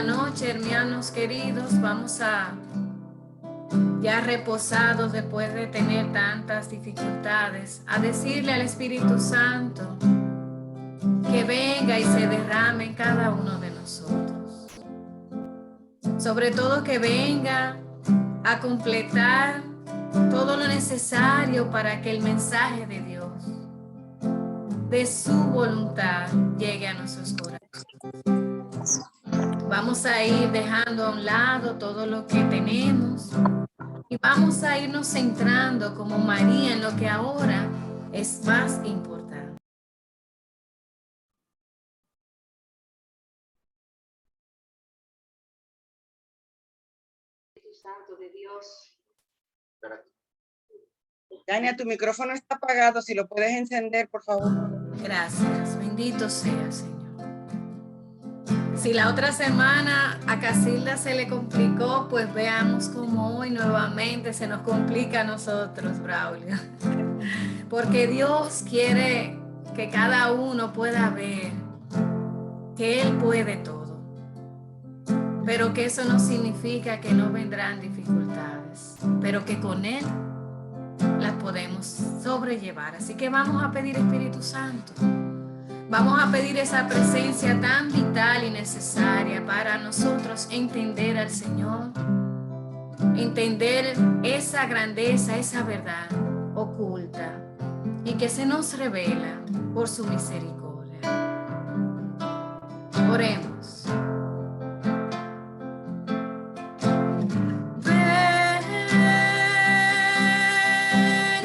esta noche, hermanos queridos, vamos a, ya reposados después de tener tantas dificultades, a decirle al Espíritu Santo que venga y se derrame en cada uno de nosotros. Sobre todo que venga a completar todo lo necesario para que el mensaje de Dios, de su voluntad, llegue a nuestros corazones. Vamos a ir dejando a un lado todo lo que tenemos y vamos a irnos centrando como María en lo que ahora es más importante. Santo de Dios. Dania, tu micrófono está apagado, si lo puedes encender, por favor. Gracias, bendito sea, Señor. Si la otra semana a Casilda se le complicó, pues veamos cómo hoy nuevamente se nos complica a nosotros, Braulio. Porque Dios quiere que cada uno pueda ver que Él puede todo, pero que eso no significa que no vendrán dificultades, pero que con Él las podemos sobrellevar. Así que vamos a pedir, Espíritu Santo, vamos a pedir esa presencia tan vital y necesaria para nosotros entender al Señor, entender esa grandeza, esa verdad oculta y que se nos revela por su misericordia. Oremos. Ven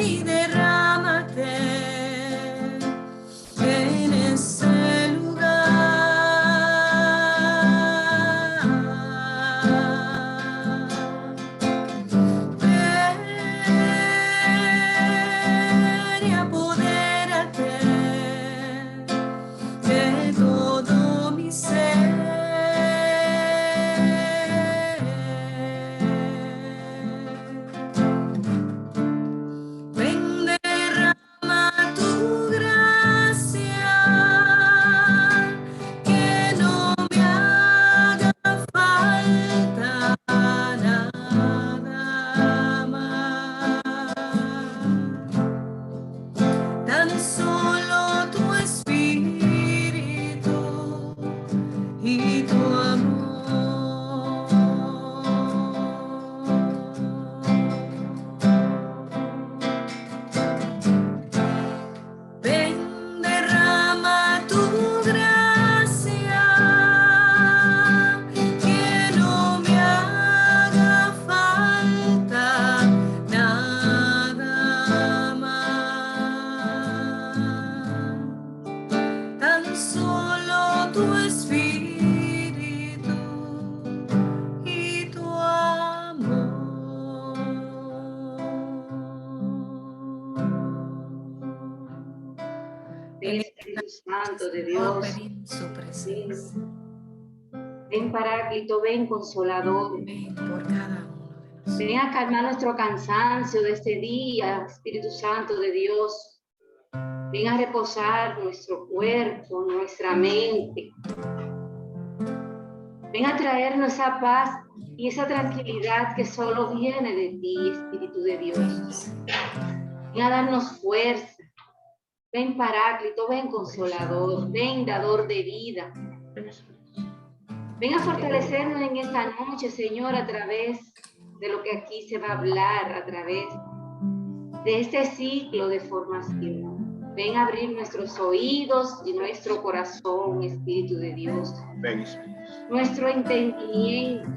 y derrámate en ese lugar. Ven y apodérate de todo mi ser. Ven, derrama tu gracia, que no me haga falta nada más. Tan solo tu espíritu y tu amor. Ven, derrama tu gracia, que no me haga falta nada más. Tan solo tu espíritu y tu amor. Ven, Espíritu Santo de Señor, Dios. pedimos su presencia. Ven, Paráclito, ven, Consolador. Ven por cada uno de nosotros. Ven a calmar nuestro cansancio de este día, Espíritu Santo de Dios. Ven a reposar nuestro cuerpo, nuestra mente. Ven a traernos esa paz y esa tranquilidad que solo viene de ti, Espíritu de Dios. Ven a darnos fuerza. Ven, Paráclito, ven, Consolador, ven, dador de vida. Ven a fortalecernos en esta noche, Señor, a través de lo que aquí se va a hablar, a través de este ciclo de formación. Ven a abrir nuestros oídos y nuestro corazón, Espíritu de Dios. Ven, Espíritu. Nuestro entendimiento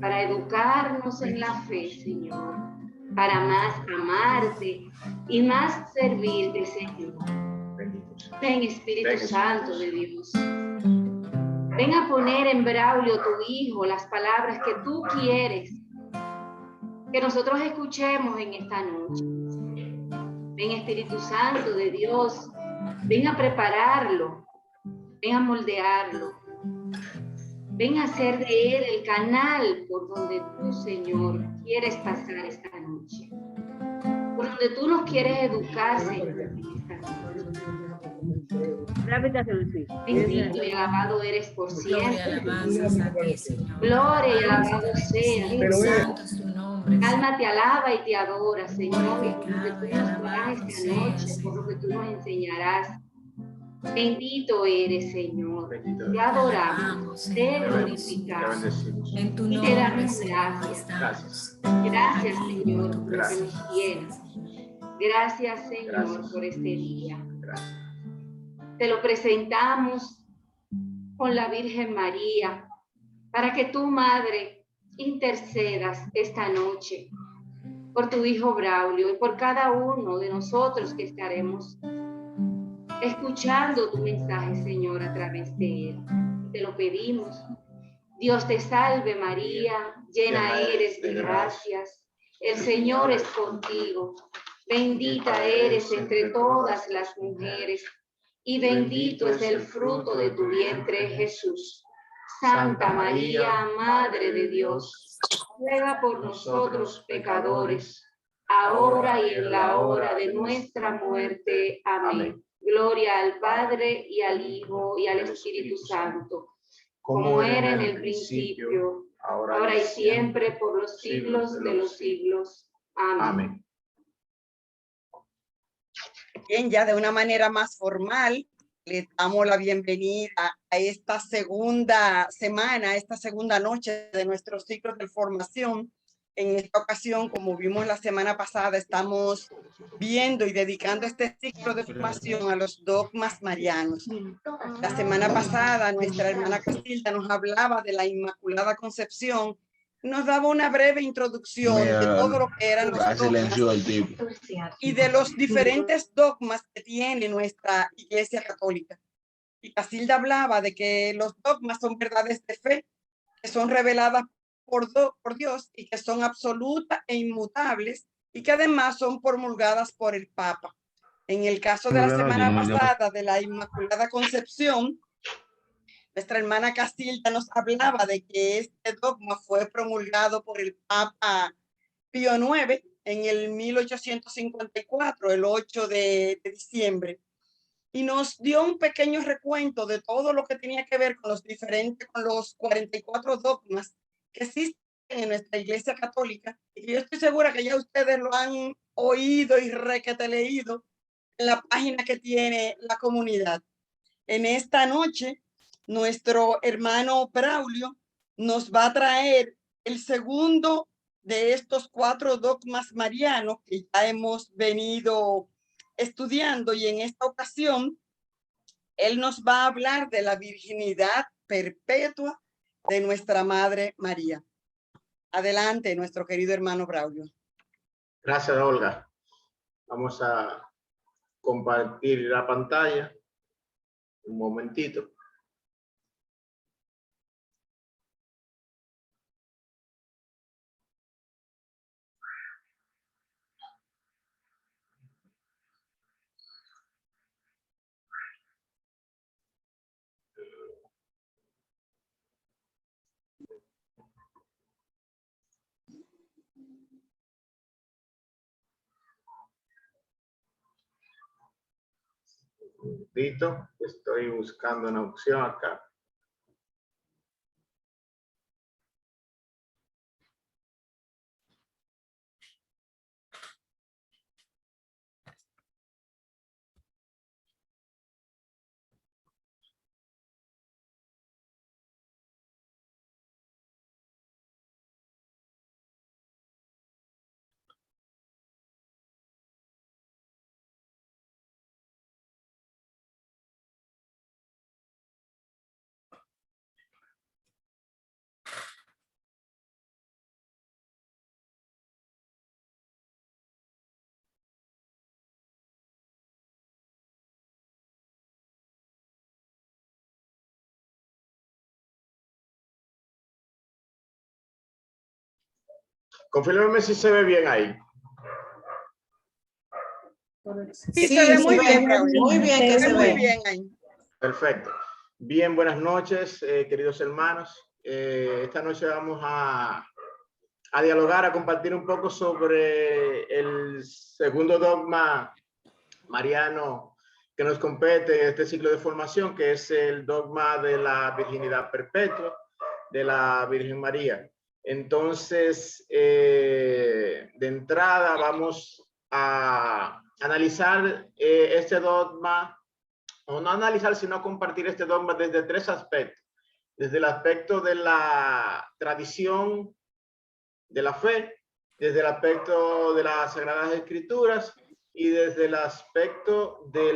para educarnos en la fe, Señor. Para más amarte y más servirte, Señor. Bendito sea. Ven, Espíritu Ven, Santo de Dios. Ven a poner en Braulio, tu hijo, las palabras que tú quieres que nosotros escuchemos en esta noche. Ven, Espíritu Santo de Dios, ven a prepararlo, ven a moldearlo, ven a hacer de él el canal por donde tú, Señor, quieres pasar esta noche, por donde tú nos quieres educar, Señor, en esta noche. Bendito y alabado eres por Gloria y siempre. alabanzas a ti, Señor. Gloria y alabado sea. Santo es tu nombre, Señor. Alma te alaba y te adora, Señor, por lo que tú Glorificado y nos darás alabado esta sea, noche, por lo que tú nos enseñarás. Bendito eres, Señor. Bendito Te eres. adoramos, Alabamos, te Señor. Te glorificamos bendecimos. En tu y te nombre, damos Señor, gracias. estamos. Gracias, Aquí, Señor, tu por lo que nos presencia. tienes. Gracias, Señor, Gracias. por este día. Gracias. Te lo presentamos con la Virgen María para que tu Madre intercedas esta noche por tu Hijo Braulio y por cada uno de nosotros que estaremos escuchando tu mensaje, Señor, a través de él. Te lo pedimos. Dios te salve, María, llena eres de gracias. El Señor es contigo. Bendita eres entre todas las mujeres y bendito es el fruto de tu vientre, Jesús. Santa María, Madre de Dios, ruega por nosotros pecadores, ahora y en la hora de nuestra muerte. Amén. Gloria al Padre y al Hijo y al Espíritu Santo, como era en el principio, ahora y siempre, por los siglos de los siglos. Amén. Bien, ya de una manera más formal, les damos la bienvenida a esta segunda semana, esta segunda noche de nuestros ciclos de formación. En esta ocasión, como vimos la semana pasada, estamos viendo y dedicando este ciclo de formación a los dogmas marianos. La semana pasada, nuestra hermana Casilda nos hablaba de la Inmaculada Concepción, nos daba una breve introducción de todo lo que eran los dogmas y de los diferentes dogmas que tiene nuestra Iglesia Católica. Y Casilda hablaba de que los dogmas son verdades de fe, que son reveladas por Dios y que son absolutas e inmutables y que además son promulgadas por el Papa. En el caso de la semana pasada de la Inmaculada Concepción, nuestra hermana Casilda nos hablaba de que este dogma fue promulgado por el Papa Pío IX en el 1854, el 8 de diciembre, y nos dio un pequeño recuento de todo lo que tenía que ver con los 44 dogmas que existen en nuestra Iglesia Católica, y yo estoy segura que ya ustedes lo han oído y requete leído en la página que tiene la comunidad. En esta noche, nuestro hermano Braulio nos va a traer el segundo de estos 4 dogmas marianos que ya hemos venido estudiando, y en esta ocasión él nos va a hablar de la virginidad perpetua de nuestra Madre María. Adelante, nuestro querido hermano Braulio. Gracias, Olga. Vamos a compartir la pantalla un momentito. Estoy buscando una opción acá. Confírmeme si se ve bien ahí. Sí, se ve muy bien, Braulio. Muy bien que se muy ve. bien ahí. Perfecto. Bien, buenas noches, queridos hermanos. Esta noche vamos a dialogar, a compartir un poco sobre el segundo dogma mariano que nos compete en este ciclo de formación, que es el dogma de la virginidad perpetua de la Virgen María. Entonces, de entrada vamos a analizar este dogma, o no analizar, sino compartir este dogma desde tres aspectos. Desde el aspecto de la tradición de la fe, desde el aspecto de las Sagradas Escrituras y desde el aspecto de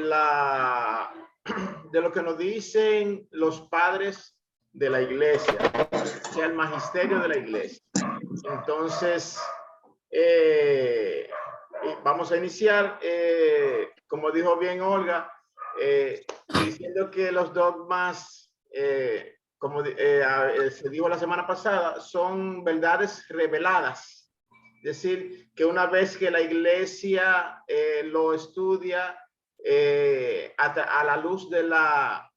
lo que nos dicen los padres de la iglesia, o sea, el magisterio de la iglesia. Entonces, vamos a iniciar, como dijo bien Olga, diciendo que los dogmas, como se dijo la semana pasada, son verdades reveladas. Es decir, que una vez que la iglesia lo estudia a la luz de la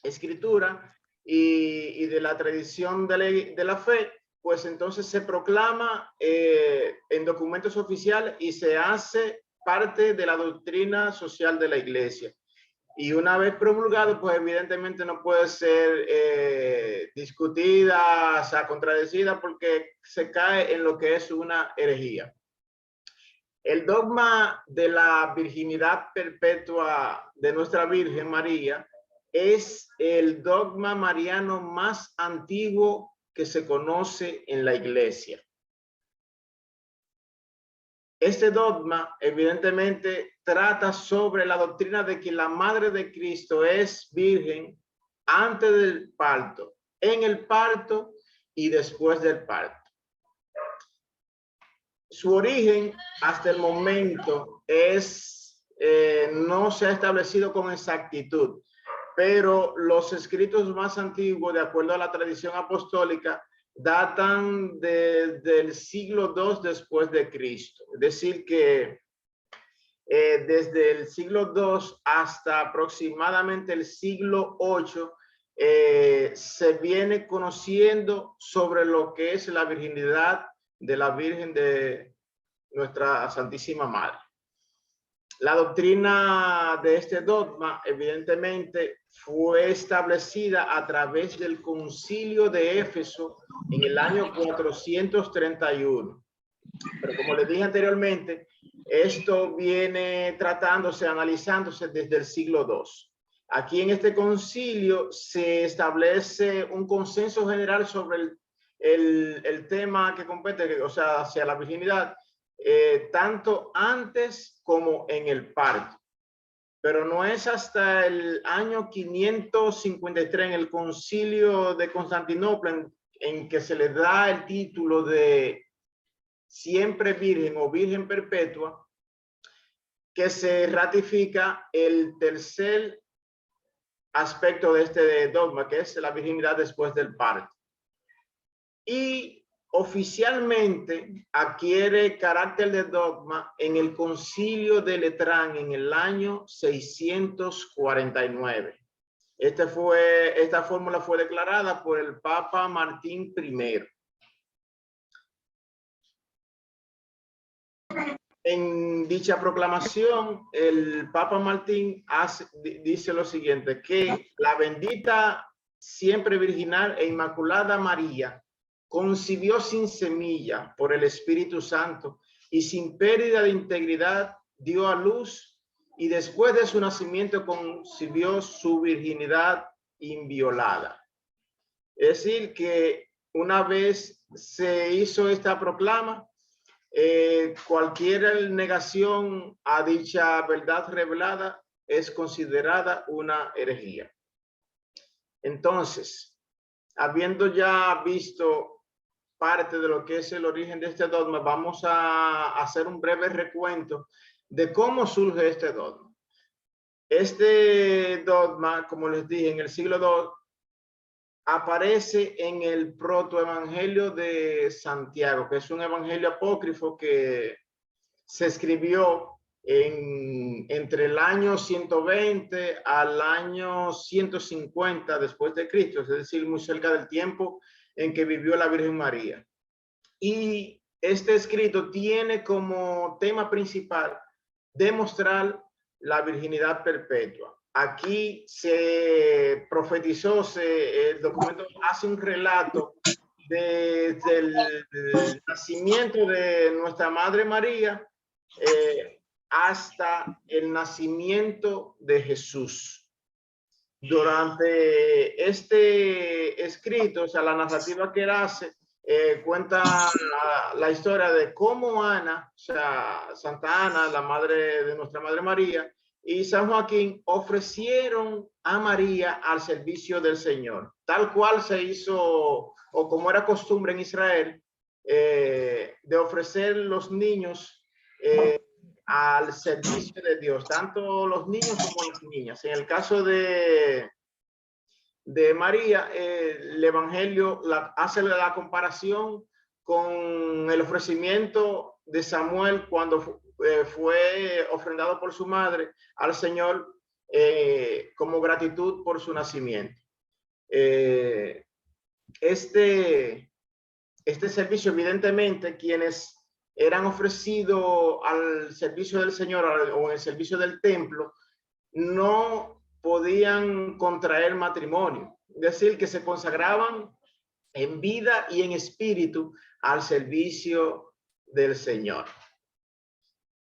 escritura y de la tradición de la fe, pues entonces se proclama en documentos oficiales y se hace parte de la doctrina social de la iglesia. Y una vez promulgado, pues evidentemente no puede ser discutida, o sea, contradecida, porque se cae en lo que es una herejía. El dogma de la virginidad perpetua de nuestra Virgen María es el dogma mariano más antiguo que se conoce en la iglesia. Este dogma evidentemente trata sobre la doctrina de que la madre de Cristo es virgen antes del parto, en el parto y después del parto. Su origen hasta el momento no se ha establecido con exactitud, pero los escritos más antiguos, de acuerdo a la tradición apostólica, datan del siglo II después de Cristo. Es decir, que desde el siglo II hasta aproximadamente el siglo VIII se viene conociendo sobre lo que es la virginidad de la Virgen de nuestra Santísima Madre. La doctrina de este dogma, evidentemente, fue establecida a través del Concilio de Éfeso en el año 431. Pero como les dije anteriormente, esto viene tratándose, analizándose desde el siglo II. Aquí en este concilio se establece un consenso general sobre el tema que compete, o sea, hacia la virginidad, tanto antes como en el parto. Pero no es hasta el año 553 en el concilio de Constantinopla en que se le da el título de siempre virgen o virgen perpetua, que se ratifica el tercer aspecto de este dogma, que es la virginidad después del parto. Y oficialmente adquiere carácter de dogma en el Concilio de Letrán en el año 649. Esta fórmula fue declarada por el Papa Martín I. En dicha proclamación, el Papa Martín dice lo siguiente, que la bendita, siempre virginal e inmaculada María concibió sin semilla por el Espíritu Santo y sin pérdida de integridad dio a luz, y después de su nacimiento concibió su virginidad inviolada. Es decir, que una vez se hizo esta proclama, cualquier negación a dicha verdad revelada es considerada una herejía. Entonces, habiendo ya visto parte de lo que es el origen de este dogma, vamos a hacer un breve recuento de cómo surge este dogma. Este dogma, como les dije, en el siglo II aparece en el protoevangelio de Santiago, que es un evangelio apócrifo que se escribió entre el año 120 al año 150 después de Cristo, es decir, muy cerca del tiempo en que vivió la Virgen María. Y este escrito tiene como tema principal demostrar la virginidad perpetua. Aquí se profetizó, el documento hace un relato desde el nacimiento de nuestra Madre María hasta el nacimiento de Jesús. Durante este escrito, o sea, la narrativa que él hace, cuenta la historia de cómo Ana, o sea, Santa Ana, la madre de nuestra Madre María, y San Joaquín ofrecieron a María al servicio del Señor, tal cual se hizo, o como era costumbre en Israel, de ofrecer los niños al servicio de Dios, tanto los niños como las niñas. En el caso de María, el Evangelio hace la comparación con el ofrecimiento de Samuel cuando fue ofrendado por su madre al Señor como gratitud por su nacimiento. Este servicio, evidentemente, quienes eran ofrecidos al servicio del Señor o en el servicio del templo, no podían contraer matrimonio, es decir, que se consagraban en vida y en espíritu al servicio del Señor.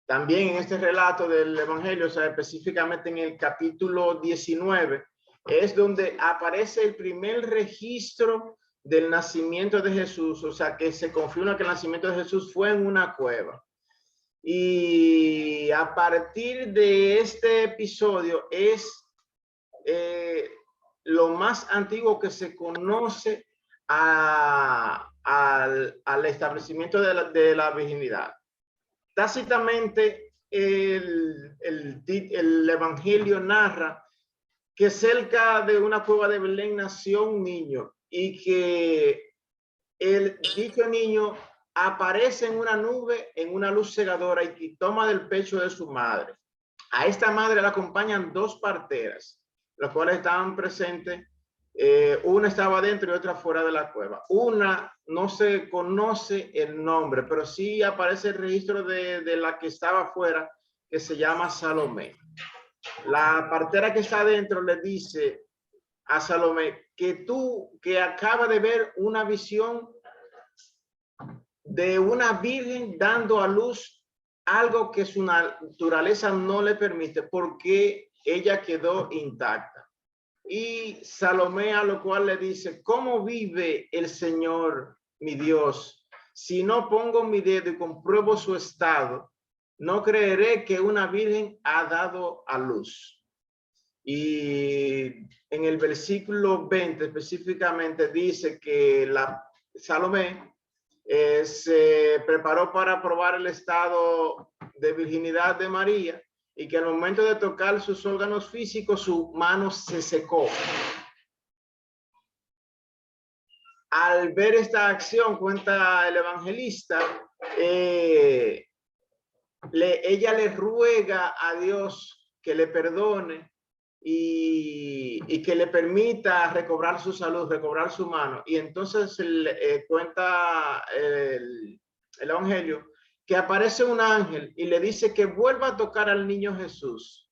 También en este relato del Evangelio, o sea, específicamente en el capítulo 19, es donde aparece el primer registro del nacimiento de Jesús, o sea, que se confirma que el nacimiento de Jesús fue en una cueva. Y a partir de este episodio es lo más antiguo que se conoce al establecimiento de la virginidad. Tácitamente el Evangelio narra que cerca de una cueva de Belén nació un niño y que dicho niño aparece en una nube, en una luz cegadora y toma del pecho de su madre. A esta madre la acompañan dos parteras, las cuales estaban presentes. Una estaba dentro y otra fuera de la cueva. Una no se conoce el nombre, pero sí aparece el registro de la que estaba afuera, que se llama Salomé. La partera que está adentro le dice a Salomé que acaba de ver una visión de una virgen dando a luz algo que su naturaleza no le permite, porque ella quedó intacta. Y Salomé a lo cual le dice: ¿cómo vive el Señor mi Dios? Si no pongo mi dedo y compruebo su estado, no creeré que una virgen ha dado a luz. Y en el versículo 20 específicamente dice que Salomé se preparó para probar el estado de virginidad de María y que al momento de tocar sus órganos físicos, su mano se secó. Al ver esta acción, cuenta el evangelista, ella le ruega a Dios que le perdone y que le permita recobrar su salud, recobrar su mano. Y entonces cuenta el evangelio que aparece un ángel y le dice que vuelva a tocar al niño Jesús,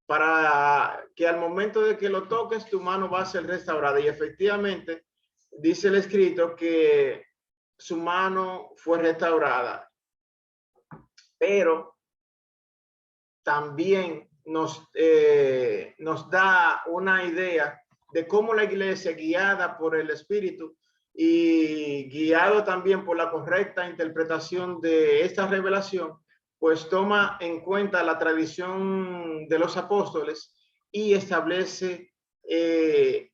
para que al momento de que lo toques tu mano va a ser restaurada. Y efectivamente dice el escrito que su mano fue restaurada, pero también nos da una idea de cómo la iglesia, guiada por el Espíritu y guiado también por la correcta interpretación de esta revelación, pues toma en cuenta la tradición de los apóstoles y establece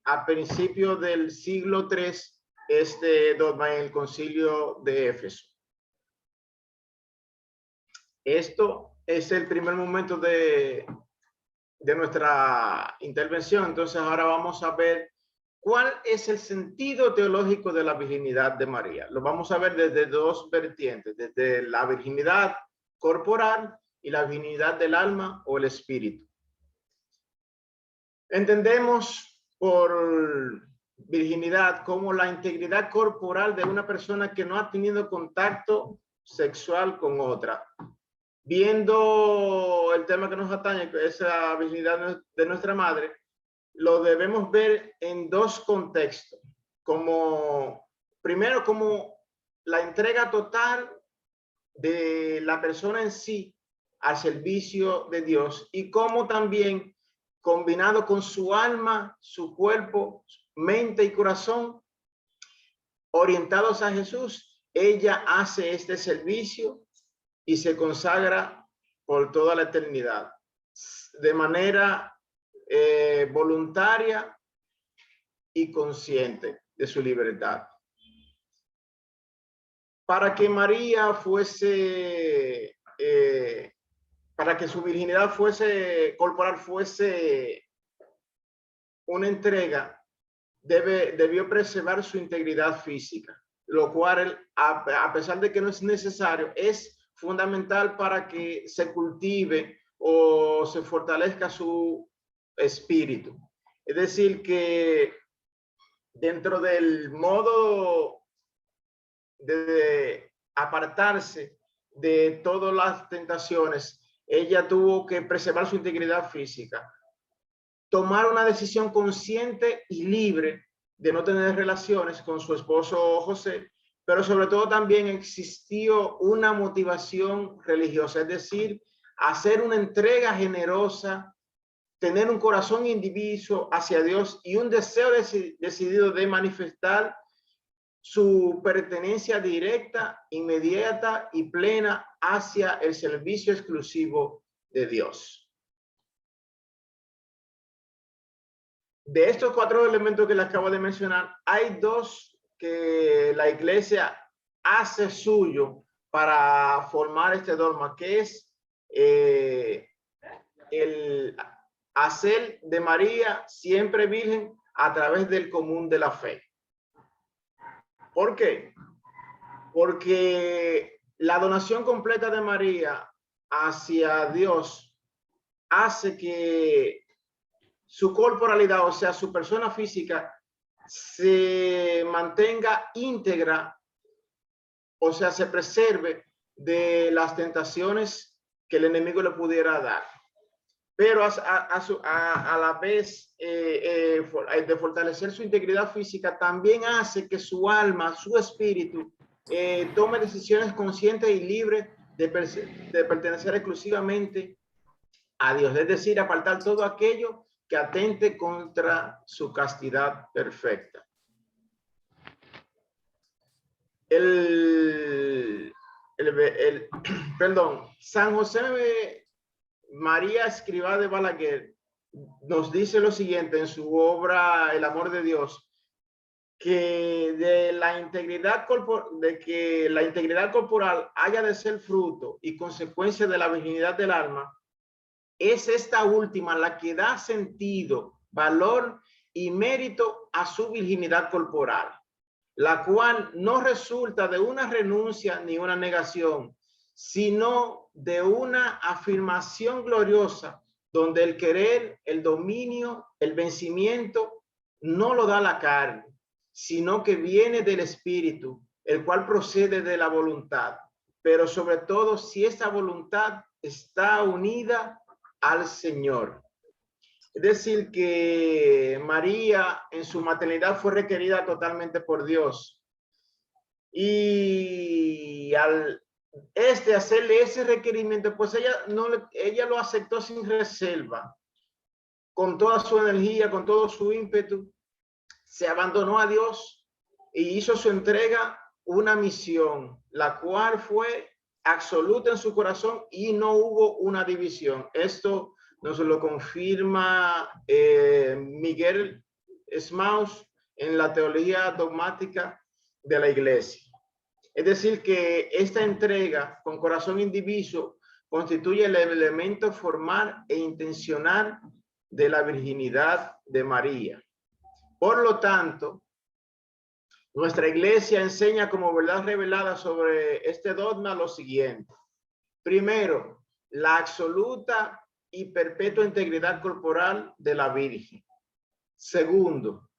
a principios del siglo III este dogma en el concilio de Éfeso. Esto es el primer momento de nuestra intervención. Entonces ahora vamos a ver cuál es el sentido teológico de la virginidad de María. Lo vamos a ver desde dos vertientes, desde la virginidad corporal y la virginidad del alma o el espíritu. Entendemos por virginidad como la integridad corporal de una persona que no ha tenido contacto sexual con otra. viendo el tema que nos atañe, que es la virginidad de nuestra madre, lo debemos ver en dos contextos. Primero, como la entrega total de la persona en sí al servicio de Dios, y como también combinado con su alma, su cuerpo, mente y corazón, orientados a Jesús, ella hace este servicio y se consagra por toda la eternidad, de manera voluntaria y consciente de su libertad. Para que María fuese, para que su virginidad corporal fuese una entrega, debió preservar su integridad física, lo cual, a pesar de que no es necesario, es fundamental para que se cultive o se fortalezca su espíritu. Es decir, que dentro del modo de apartarse de todas las tentaciones, ella tuvo que preservar su integridad física, tomar una decisión consciente y libre de no tener relaciones con su esposo José, pero sobre todo también existió una motivación religiosa, es decir, hacer una entrega generosa, tener un corazón indiviso hacia Dios y un deseo decidido de manifestar su pertenencia directa, inmediata y plena hacia el servicio exclusivo de Dios. De estos 4 elementos que les acabo de mencionar, hay 2 que la iglesia hace suyo para formar este dogma, que es el hacer de María siempre virgen a través del común de la fe. ¿Por qué? Porque la donación completa de María hacia Dios hace que su corporalidad, o sea, su persona física, se mantenga íntegra, o sea, se preserve de las tentaciones que el enemigo le pudiera dar. Pero a la vez de fortalecer su integridad física, también hace que su alma, su espíritu, tome decisiones conscientes y libres de pertenecer exclusivamente a Dios, es decir, apartar todo aquello que atente contra su castidad perfecta. Perdón, San José María Escrivá de Balaguer nos dice lo siguiente en su obra El amor de Dios, que que la integridad corporal haya de ser fruto y consecuencia de la virginidad del alma, es esta última la que da sentido, valor y mérito a su virginidad corporal, la cual no resulta de una renuncia ni una negación, sino de una afirmación gloriosa donde el querer, el dominio, el vencimiento no lo da la carne, sino que viene del espíritu, el cual procede de la voluntad, pero sobre todo si esa voluntad está unida al Señor. Es decir, que María en su maternidad fue requerida totalmente por Dios, y al hacerle ese requerimiento, pues ella lo aceptó sin reserva, con toda su energía, con todo su ímpetu, se abandonó a Dios y hizo su entrega una misión, la cual fue absoluta en su corazón y no hubo una división. Esto nos lo confirma Miguel Smaus en la teología dogmática de la iglesia. Es decir, que esta entrega con corazón indiviso constituye el elemento formal e intencional de la virginidad de María. Por lo tanto, nuestra iglesia enseña como verdad revelada sobre este dogma lo siguiente. Primero, la absoluta y perpetua integridad corporal de la Virgen. Segundo,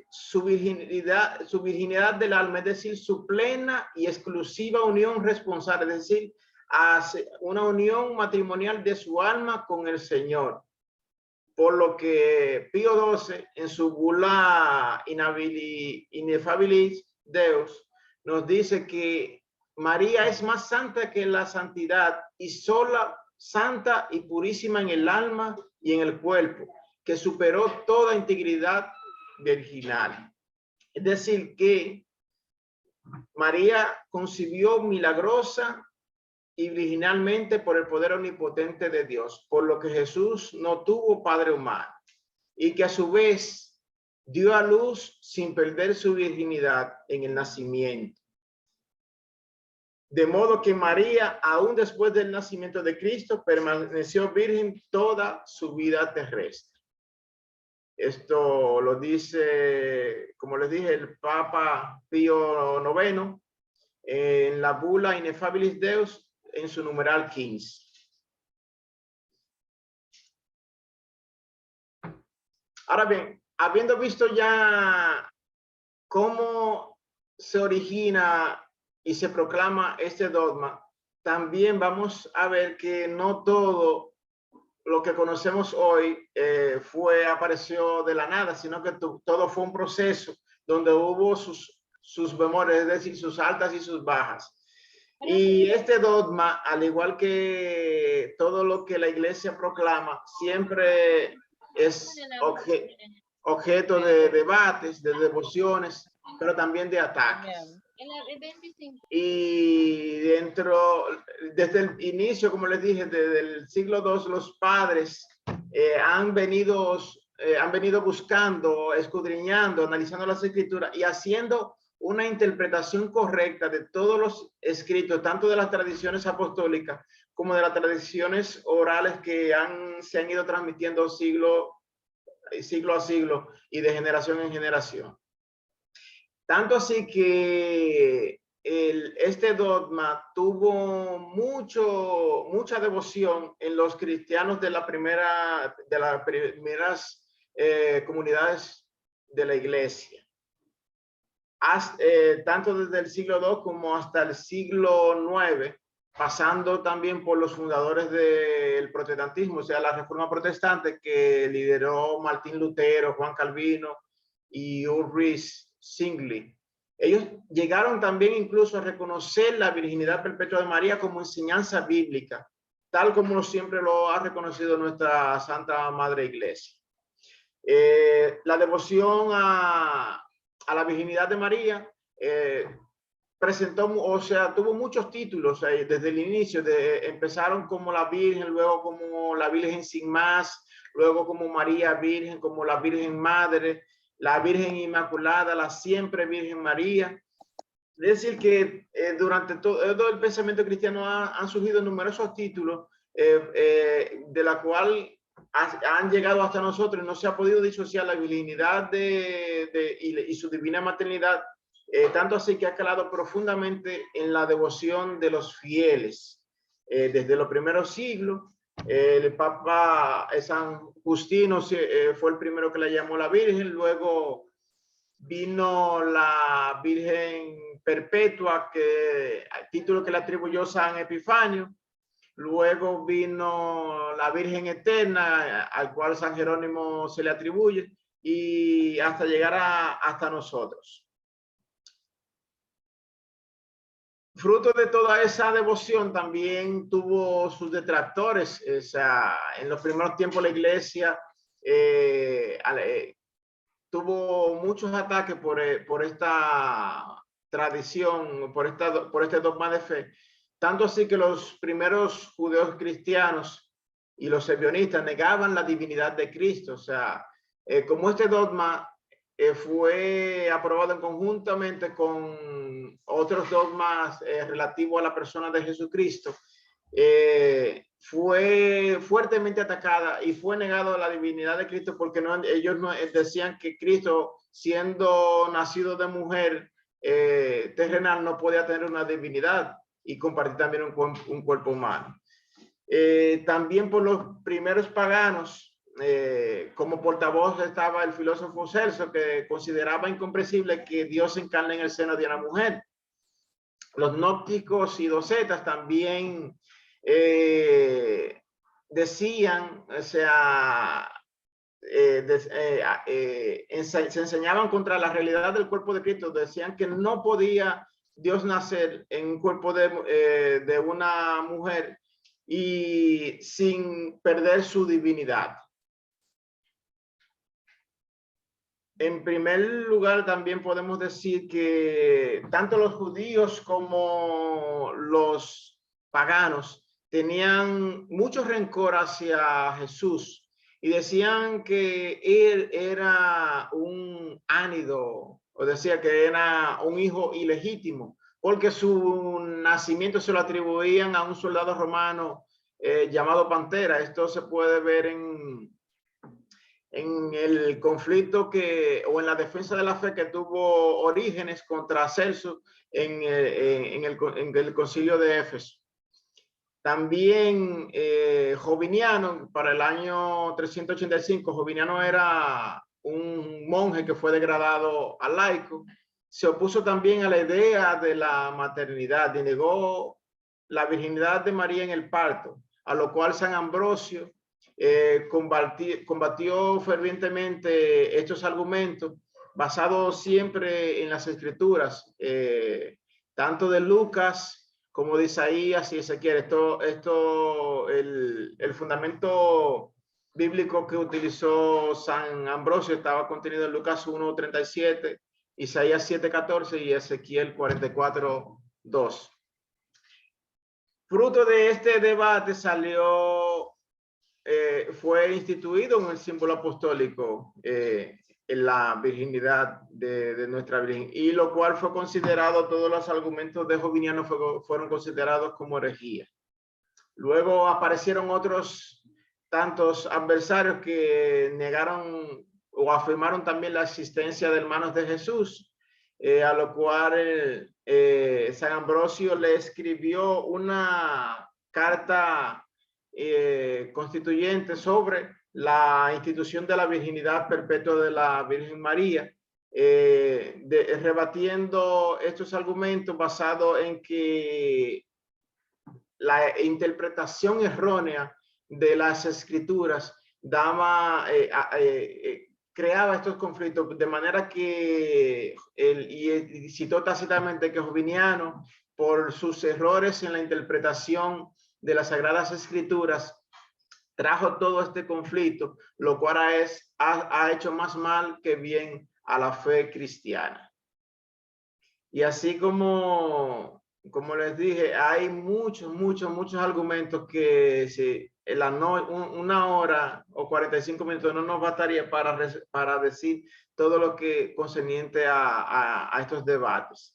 su virginidad del alma, es decir, su plena y exclusiva unión responsable, es decir, hace una unión matrimonial de su alma con el Señor. Por lo que Pío XII, en su bula Ineffabilis Deus, nos dice que María es más santa que la santidad y sola santa y purísima en el alma y en el cuerpo, que superó toda integridad virginal. Es decir, que María concibió milagrosa y virginalmente por el poder omnipotente de Dios, por lo que Jesús no tuvo padre humano y que a su vez dio a luz sin perder su virginidad en el nacimiento. De modo que María, aún después del nacimiento de Cristo, permaneció virgen toda su vida terrestre. Esto lo dice, como les dije, el Papa Pío IX en la bula Ineffabilis Deus, en su numeral 15. Ahora bien, habiendo visto ya cómo se origina y se proclama este dogma, también vamos a ver que no todo lo que conocemos hoy apareció de la nada, sino que todo fue un proceso donde hubo sus bemoles, es decir, sus altas y sus bajas. Y este dogma, al igual que todo lo que la iglesia proclama, siempre es objeto de debates, de devociones, pero también de ataques. Y desde el inicio, como les dije, desde el siglo II, los padres han venido buscando, escudriñando, analizando las escrituras y haciendo una interpretación correcta de todos los escritos, tanto de las tradiciones apostólicas como de las tradiciones orales que se han ido transmitiendo siglo a siglo y de generación en generación. Tanto así que este dogma tuvo mucha devoción en los cristianos de las primeras comunidades de la iglesia. Tanto desde el siglo II como hasta el siglo IX, pasando también por los fundadores del protestantismo, o sea, la Reforma Protestante que lideró Martín Lutero, Juan Calvino y Ulrich Zwingli. Ellos llegaron también incluso a reconocer la virginidad perpetua de María como enseñanza bíblica, tal como siempre lo ha reconocido nuestra Santa Madre Iglesia. La devoción a la virginidad de María tuvo muchos títulos desde el inicio. Empezaron como la Virgen, luego como la Virgen sin más, luego como María Virgen, como la Virgen Madre, la Virgen Inmaculada, la Siempre Virgen María. Es decir que durante todo el pensamiento cristiano han surgido numerosos títulos de la cual han llegado hasta nosotros y no se ha podido disociar la virginidad y su divina maternidad, tanto así que ha calado profundamente en la devoción de los fieles. Desde los primeros siglos, el Papa San Justino fue el primero que la llamó la Virgen, luego vino la Virgen Perpetua, el título que le atribuyó San Epifanio. Luego vino la Virgen Eterna, al cual San Jerónimo se le atribuye, y hasta llegar hasta nosotros. Fruto de toda esa devoción también tuvo sus detractores. O sea, en los primeros tiempos la iglesia tuvo muchos ataques por esta tradición, por este dogma de fe. Tanto así que los primeros judíos cristianos y los sebionistas negaban la divinidad de Cristo. O sea, como este dogma fue aprobado conjuntamente con otros dogmas relativos a la persona de Jesucristo, fue fuertemente atacada y fue negado la divinidad de Cristo porque ellos decían que Cristo, siendo nacido de mujer terrenal, no podía tener una divinidad y compartir también un cuerpo humano. También por los primeros paganos, como portavoz estaba el filósofo Celso, que consideraba incomprensible que Dios se encarne en el seno de una mujer. los gnósticos y docetas también decían, o sea, se enseñaban contra la realidad del cuerpo de Cristo. Decían que no podía Dios nacer en un cuerpo de una mujer y sin perder su divinidad. En primer lugar, también podemos decir que tanto los judíos como los paganos tenían mucho rencor hacia Jesús y decían que él era un ánido, o decía que era un hijo ilegítimo, porque su nacimiento se lo atribuían a un soldado romano llamado Pantera. Esto se puede ver en el conflicto o en la defensa de la fe que tuvo Orígenes contra Celso en el concilio de Éfeso. También Joviniano, para el año 385, Joviniano era un monje que fue degradado a laico. Se opuso también a la idea de la maternidad y negó la virginidad de María en el parto, a lo cual San Ambrosio combatió fervientemente estos argumentos, basados siempre en las escrituras, tanto de Lucas como de Isaías y Ezequiel. El fundamento bíblico que utilizó San Ambrosio estaba contenido en Lucas 1:37, Isaías 7:14 y Ezequiel 44:2. Fruto de este debate fue instituido en el símbolo apostólico en la virginidad de nuestra Virgen, y lo cual fue considerado, todos los argumentos de Joviniano fueron considerados como herejía. Luego aparecieron otros tantos adversarios que negaron o afirmaron también la existencia de hermanos de Jesús, a lo cual San Ambrosio le escribió una carta constituyente sobre la institución de la virginidad perpetua de la Virgen María, rebatiendo estos argumentos basados en que la interpretación errónea de las escrituras creaba estos conflictos, de manera que y citó tácitamente que Joviniano, por sus errores en la interpretación de las Sagradas Escrituras, trajo todo este conflicto, lo cual ha hecho más mal que bien a la fe cristiana. Y así como les dije, hay muchos argumentos que una hora o 45 minutos no nos bastaría para decir todo lo que concerniente a estos debates.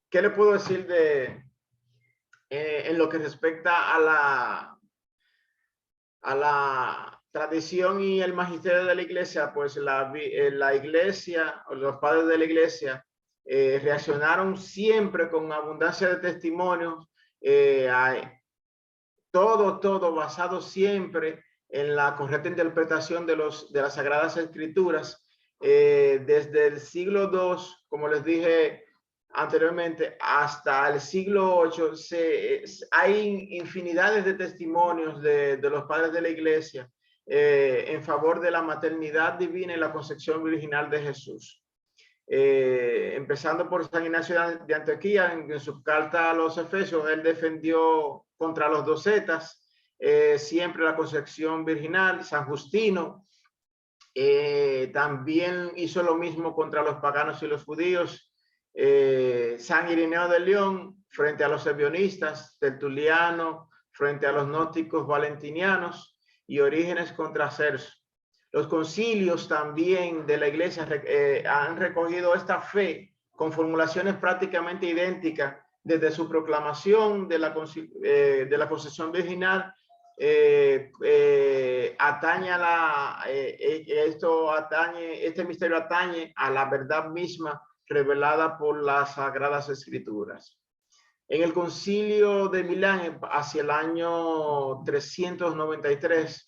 ¿Qué le puedo decir en lo que respecta a la tradición y el magisterio de la iglesia? Pues la iglesia, o los padres de la iglesia, reaccionaron siempre con abundancia de testimonios, todo basado siempre en la correcta interpretación de las Sagradas Escrituras. Desde el siglo II, como les dije anteriormente, hasta el siglo VIII, hay infinidades de testimonios de los padres de la iglesia en favor de la maternidad divina y la concepción virginal de Jesús. Empezando por San Ignacio de Antioquía, en su carta a los Efesios, él defendió contra los docetas siempre la concepción virginal. San Justino también hizo lo mismo contra los paganos y los judíos. San Irineo de León frente a los ebionistas, Tertuliano frente a los gnósticos valentinianos y Orígenes contra Celso. Los concilios también de la iglesia han recogido esta fe con formulaciones prácticamente idénticas desde su proclamación de la concepción virginal. Este misterio atañe a la verdad misma revelada por las Sagradas Escrituras. En el Concilio de Milán, hacia el año 393,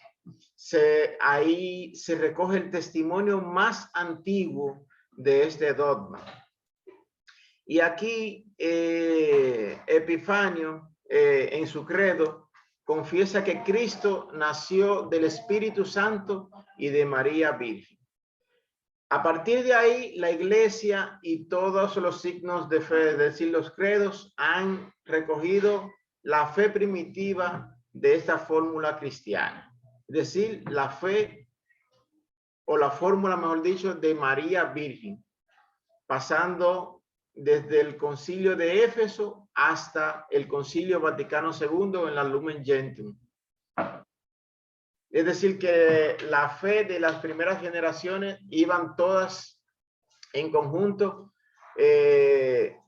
ahí se recoge el testimonio más antiguo de este dogma. Y aquí Epifanio, en su credo, confiesa que Cristo nació del Espíritu Santo y de María Virgen. A partir de ahí, la Iglesia y todos los signos de fe, es decir, los credos, han recogido la fe primitiva de esta fórmula cristiana. Es decir, la fe o la fórmula, mejor dicho, de María Virgen, pasando desde el Concilio de Éfeso hasta el Concilio Vaticano II en la Lumen Gentium. Es decir, que la fe de las primeras generaciones iban todas en conjunto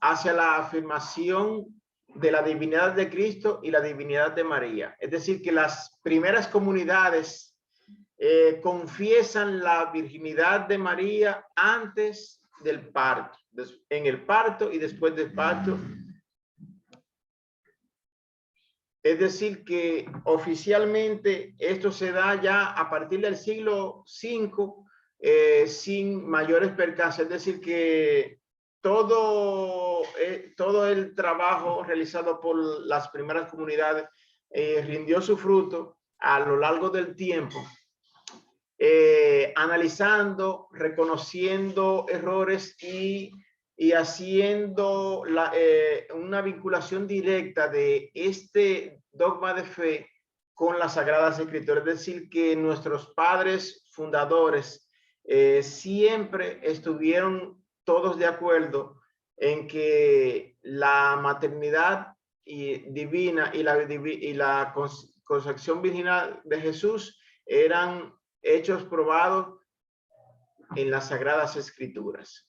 hacia la afirmación de la divinidad de Cristo y la divinidad de María. Es decir, que las primeras comunidades confiesan la virginidad de María antes del parto, en el parto y después del parto. Es decir, que oficialmente esto se da ya a partir del siglo V sin mayores percances. Es decir, que todo el trabajo realizado por las primeras comunidades rindió su fruto a lo largo del tiempo, analizando, reconociendo errores y haciendo una vinculación directa de este dogma de fe con las Sagradas Escrituras. Es decir, que nuestros padres fundadores siempre estuvieron todos de acuerdo en que la maternidad divina y la concepción virginal de Jesús eran hechos probados en las Sagradas Escrituras.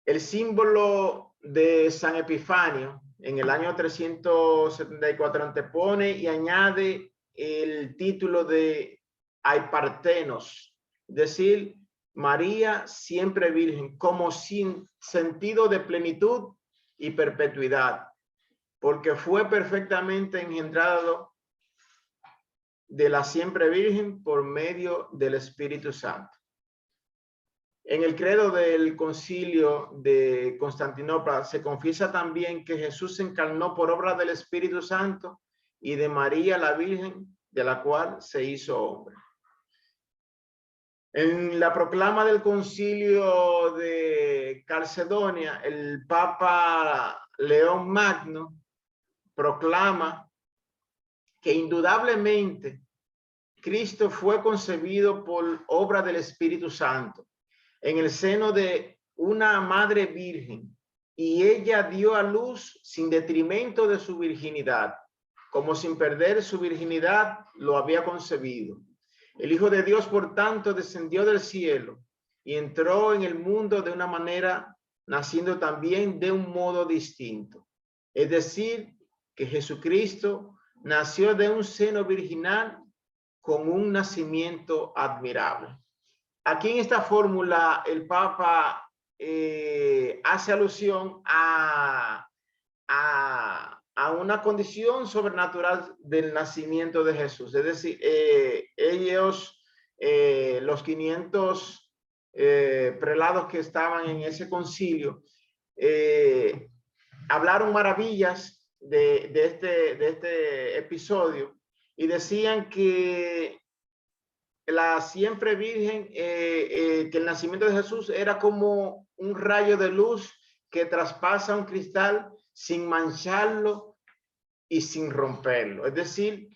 El símbolo de San Epifanio en el año 374 antepone y añade el título de Aipartenos, es decir, María siempre virgen, como sin sentido de plenitud y perpetuidad, porque fue perfectamente engendrado de la siempre virgen por medio del Espíritu Santo. En el credo del Concilio de Constantinopla se confiesa también que Jesús se encarnó por obra del Espíritu Santo y de María la Virgen, de la cual se hizo hombre. En la proclama del Concilio de Calcedonia, el Papa León Magno proclama que indudablemente Cristo fue concebido por obra del Espíritu Santo en el seno de una madre virgen, y ella dio a luz sin detrimento de su virginidad, como sin perder su virginidad lo había concebido. El Hijo de Dios, por tanto, descendió del cielo y entró en el mundo de una manera, naciendo también de un modo distinto. Es decir, que Jesucristo nació de un seno virginal con un nacimiento admirable. Aquí en esta fórmula el Papa hace alusión a una condición sobrenatural del nacimiento de Jesús. Es decir, ellos, los 500 prelados que estaban en ese concilio, hablaron maravillas de este episodio y decían que la siempre virgen, que el nacimiento de Jesús era como un rayo de luz que traspasa un cristal sin mancharlo y sin romperlo. Es decir,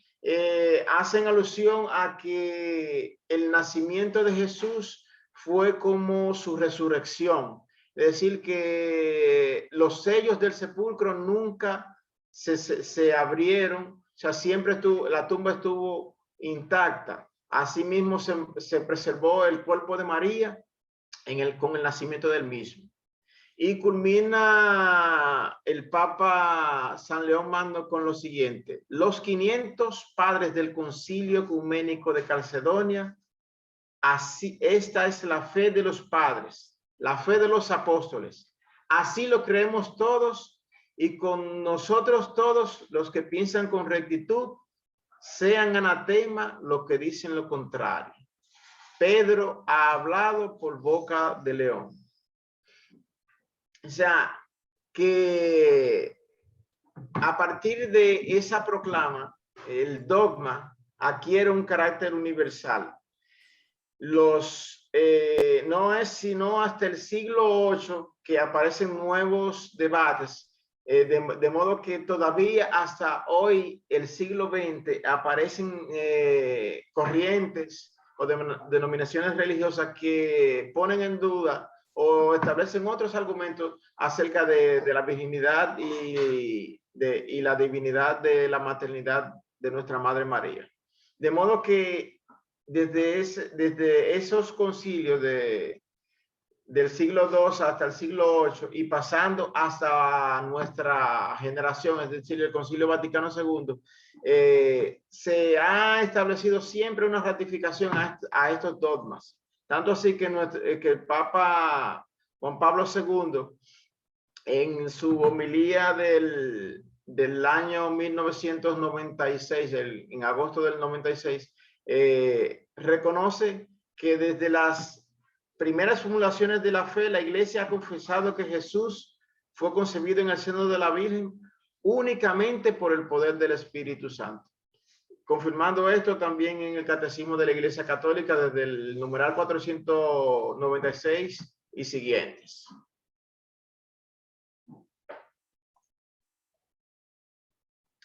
hacen alusión a que el nacimiento de Jesús fue como su resurrección. Es decir, que los sellos del sepulcro nunca se abrieron, o sea, siempre la tumba estuvo intacta. Asimismo, se preservó el cuerpo de María con el nacimiento del mismo. Y culmina el Papa San León Magno con lo siguiente: los 500 padres del Concilio Ecuménico de Calcedonia, esta es la fe de los padres, la fe de los apóstoles. Así lo creemos todos, y con nosotros todos los que piensan con rectitud, sean anatema los que dicen lo contrario. Pedro ha hablado por boca de león. O sea, que a partir de esa proclama, el dogma adquiere un carácter universal. No es sino hasta el siglo VIII que aparecen nuevos debates, de modo que todavía hasta hoy, el siglo XX, aparecen corrientes o denominaciones religiosas que ponen en duda o establecen otros argumentos acerca de la virginidad y la divinidad de la maternidad de nuestra Madre María. De modo que desde esos concilios del siglo II hasta el siglo VIII y pasando hasta nuestra generación, es decir, el Concilio Vaticano II, se ha establecido siempre una ratificación a estos dogmas. Tanto así que el Papa Juan Pablo II, en su homilía del año 1996, en agosto del 96, reconoce que desde las primeras formulaciones de la fe, la Iglesia ha confesado que Jesús fue concebido en el seno de la Virgen únicamente por el poder del Espíritu Santo. Confirmando esto también en el Catecismo de la Iglesia Católica desde el numeral 496 y siguientes.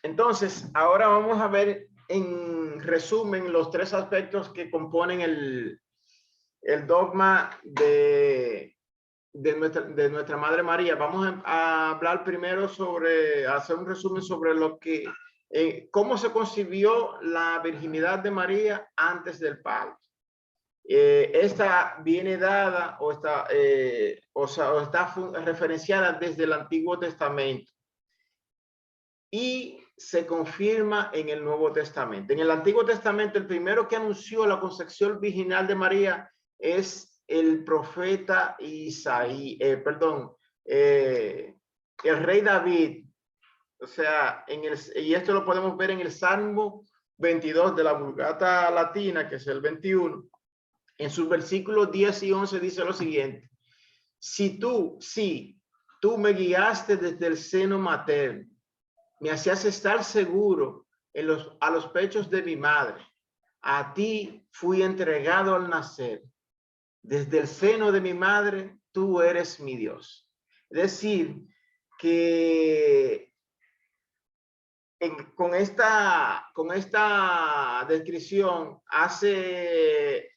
Entonces, ahora vamos a ver en resumen los tres aspectos que componen el dogma de nuestra Madre María. Vamos a hablar primero hacer un resumen sobre cómo se concibió la virginidad de María antes del parto. Esta viene dada o está referenciada desde el Antiguo Testamento y se confirma en el Nuevo Testamento. En el Antiguo Testamento, el primero que anunció la concepción virginal de María es el profeta Isaías, el rey David. O sea, y esto lo podemos ver en el Salmo 22 de la Vulgata Latina, que es el 21. En sus versículos 10 y 11 dice lo siguiente: si tú me guiaste desde el seno materno, me hacías estar seguro a los pechos de mi madre. A ti fui entregado al nacer. Desde el seno de mi madre, tú eres mi Dios. Es decir, que con esta descripción hace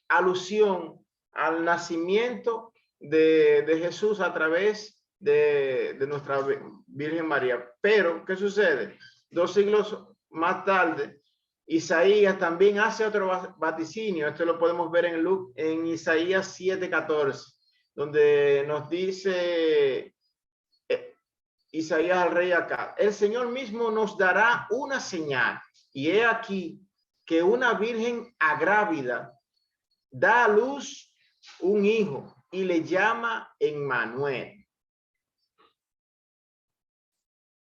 alusión al nacimiento de Jesús a través de nuestra Virgen María. Pero, ¿qué sucede? 2 siglos más tarde, Isaías también hace otro vaticinio. Esto lo podemos ver en Isaías 7:14, donde nos dice Isaías al rey Acab: el Señor mismo nos dará una señal, y he aquí que una virgen agrávida da a luz un hijo y le llama Emmanuel.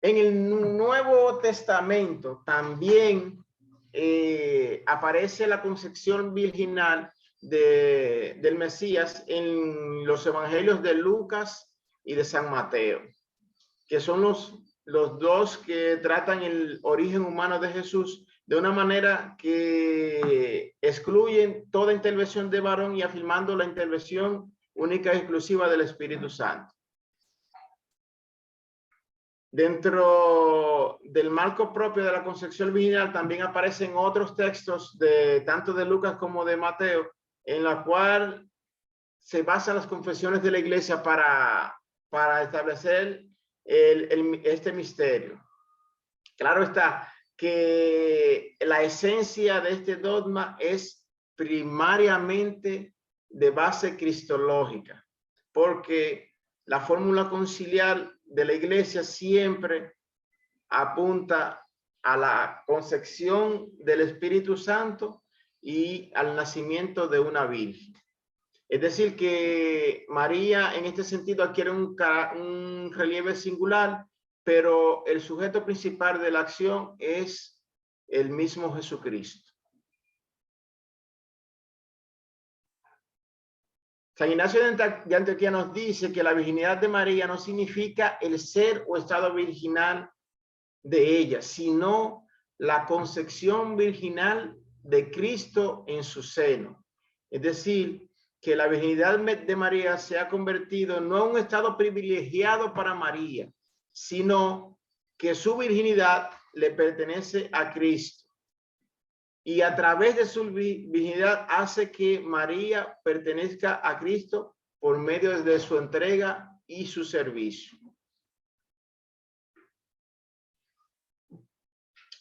En el Nuevo Testamento también aparece la concepción virginal del Mesías en los evangelios de Lucas y de San Mateo, que son los dos que tratan el origen humano de Jesús de una manera que excluyen toda intervención de varón y afirmando la intervención única y exclusiva del Espíritu Santo. Dentro del marco propio de la concepción virginal también aparecen otros textos tanto de Lucas como de Mateo, en la cual se basan las confesiones de la Iglesia para establecer este misterio. Claro está que la esencia de este dogma es primariamente de base cristológica, porque la fórmula conciliar de la Iglesia siempre apunta a la concepción del Espíritu Santo y al nacimiento de una virgen. Es decir, que María en este sentido adquiere un relieve singular, pero el sujeto principal de la acción es el mismo Jesucristo. San Ignacio de Antioquía nos dice que la virginidad de María no significa el ser o estado virginal de ella, sino la concepción virginal de Cristo en su seno. Es decir, que la virginidad de María se ha convertido no en un estado privilegiado para María, sino que su virginidad le pertenece a Cristo. Y a través de su virginidad hace que María pertenezca a Cristo por medio de su entrega y su servicio.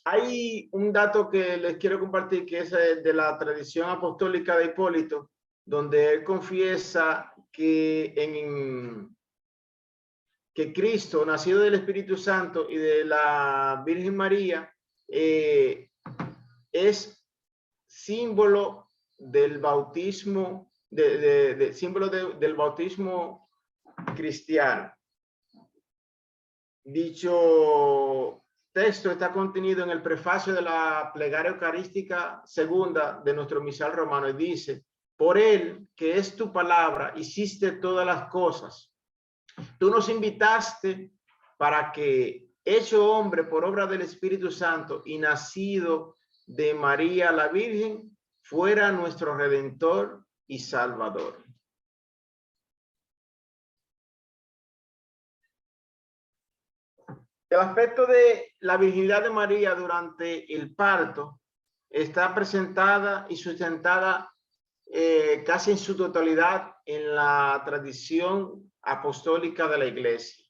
Hay un dato que les quiero compartir que es de la tradición apostólica de Hipólito, donde él confiesa que que Cristo, nacido del Espíritu Santo y de la Virgen María, es símbolo del bautismo, símbolo del bautismo cristiano. Dicho texto está contenido en el prefacio de la plegaria eucarística segunda de nuestro misal romano y dice: por él, que es tu palabra, hiciste todas las cosas. Tú nos invitaste para que, hecho hombre por obra del Espíritu Santo y nacido de María la Virgen, fuera nuestro Redentor y Salvador. El aspecto de la virginidad de María durante el parto está presentada y sustentada casi en su totalidad en la tradición apostólica de la Iglesia.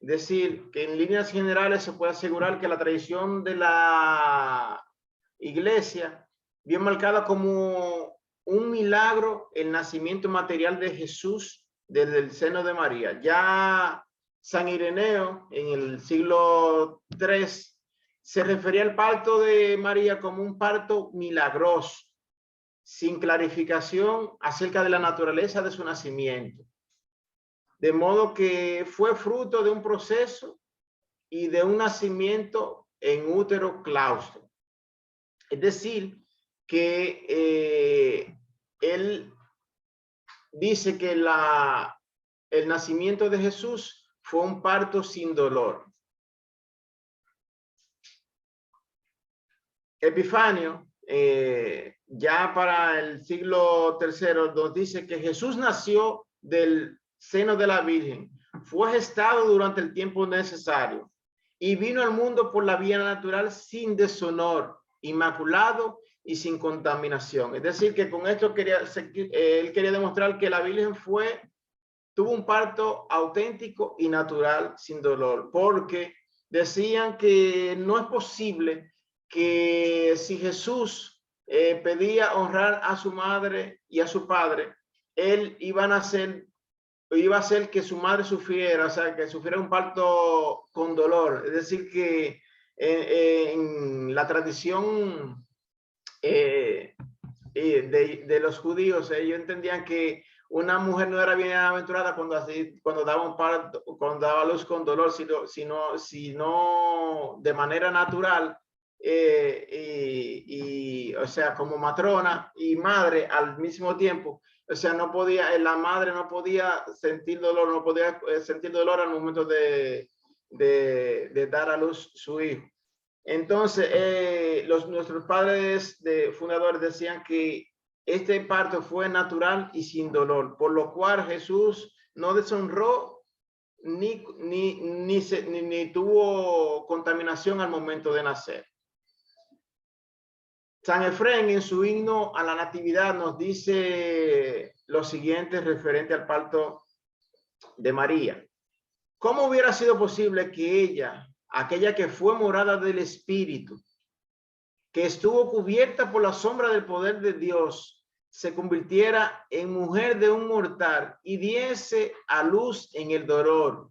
Es decir, que en líneas generales se puede asegurar que la tradición de la Iglesia, bien marcada como un milagro, el nacimiento material de Jesús desde el seno de María. Ya San Ireneo, en el siglo III, se refería al parto de María como un parto milagroso, sin clarificación acerca de la naturaleza de su nacimiento. De modo que fue fruto de un proceso y de un nacimiento en útero claustro. Es decir, que él dice que el nacimiento de Jesús fue un parto sin dolor. Epifanio, ya para el siglo III, nos dice que Jesús nació del seno de la Virgen, fue gestado durante el tiempo necesario y vino al mundo por la vía natural sin deshonor, inmaculado y sin contaminación. Es decir, que con esto él quería demostrar que la Virgen tuvo un parto auténtico y natural sin dolor, porque decían que no es posible que si Jesús pedía honrar a su madre y a su padre, él iba a hacer que su madre sufriera, o sea, que sufriera un parto con dolor. Es decir, que en la tradición de los judíos, ellos entendían que una mujer no era bienaventurada cuando daba un parto, cuando daba luz con dolor, sino de manera natural, o sea, como matrona y madre al mismo tiempo. O sea, la madre no podía sentir dolor, al momento de dar a luz su hijo. Entonces, nuestros padres fundadores decían que este parto fue natural y sin dolor, por lo cual Jesús no deshonró ni tuvo contaminación al momento de nacer. San Efrén, en su himno a la Natividad, nos dice lo siguiente referente al parto de María. ¿Cómo hubiera sido posible que ella, aquella que fue morada del Espíritu, que estuvo cubierta por la sombra del poder de Dios, se convirtiera en mujer de un mortal y diese a luz en el dolor?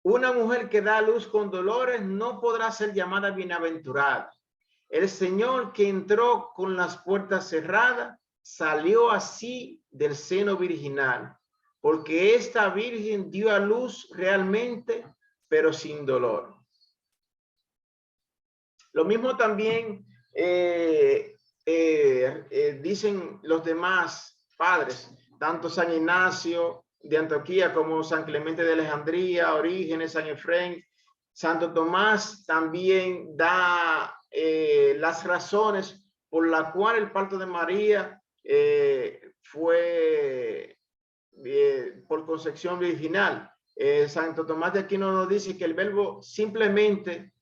Una mujer que da a luz con dolores no podrá ser llamada bienaventurada. El Señor, que entró con las puertas cerradas, salió así del seno virginal, porque esta virgen dio a luz realmente, pero sin dolor. Lo mismo también dicen los demás padres, tanto San Ignacio de Antioquía como San Clemente de Alejandría, Orígenes, San Efrén, Santo Tomás también da las razones por la cual el parto de María fue por concepción virginal. Santo Tomás de Aquino nos dice que el verbo simplemente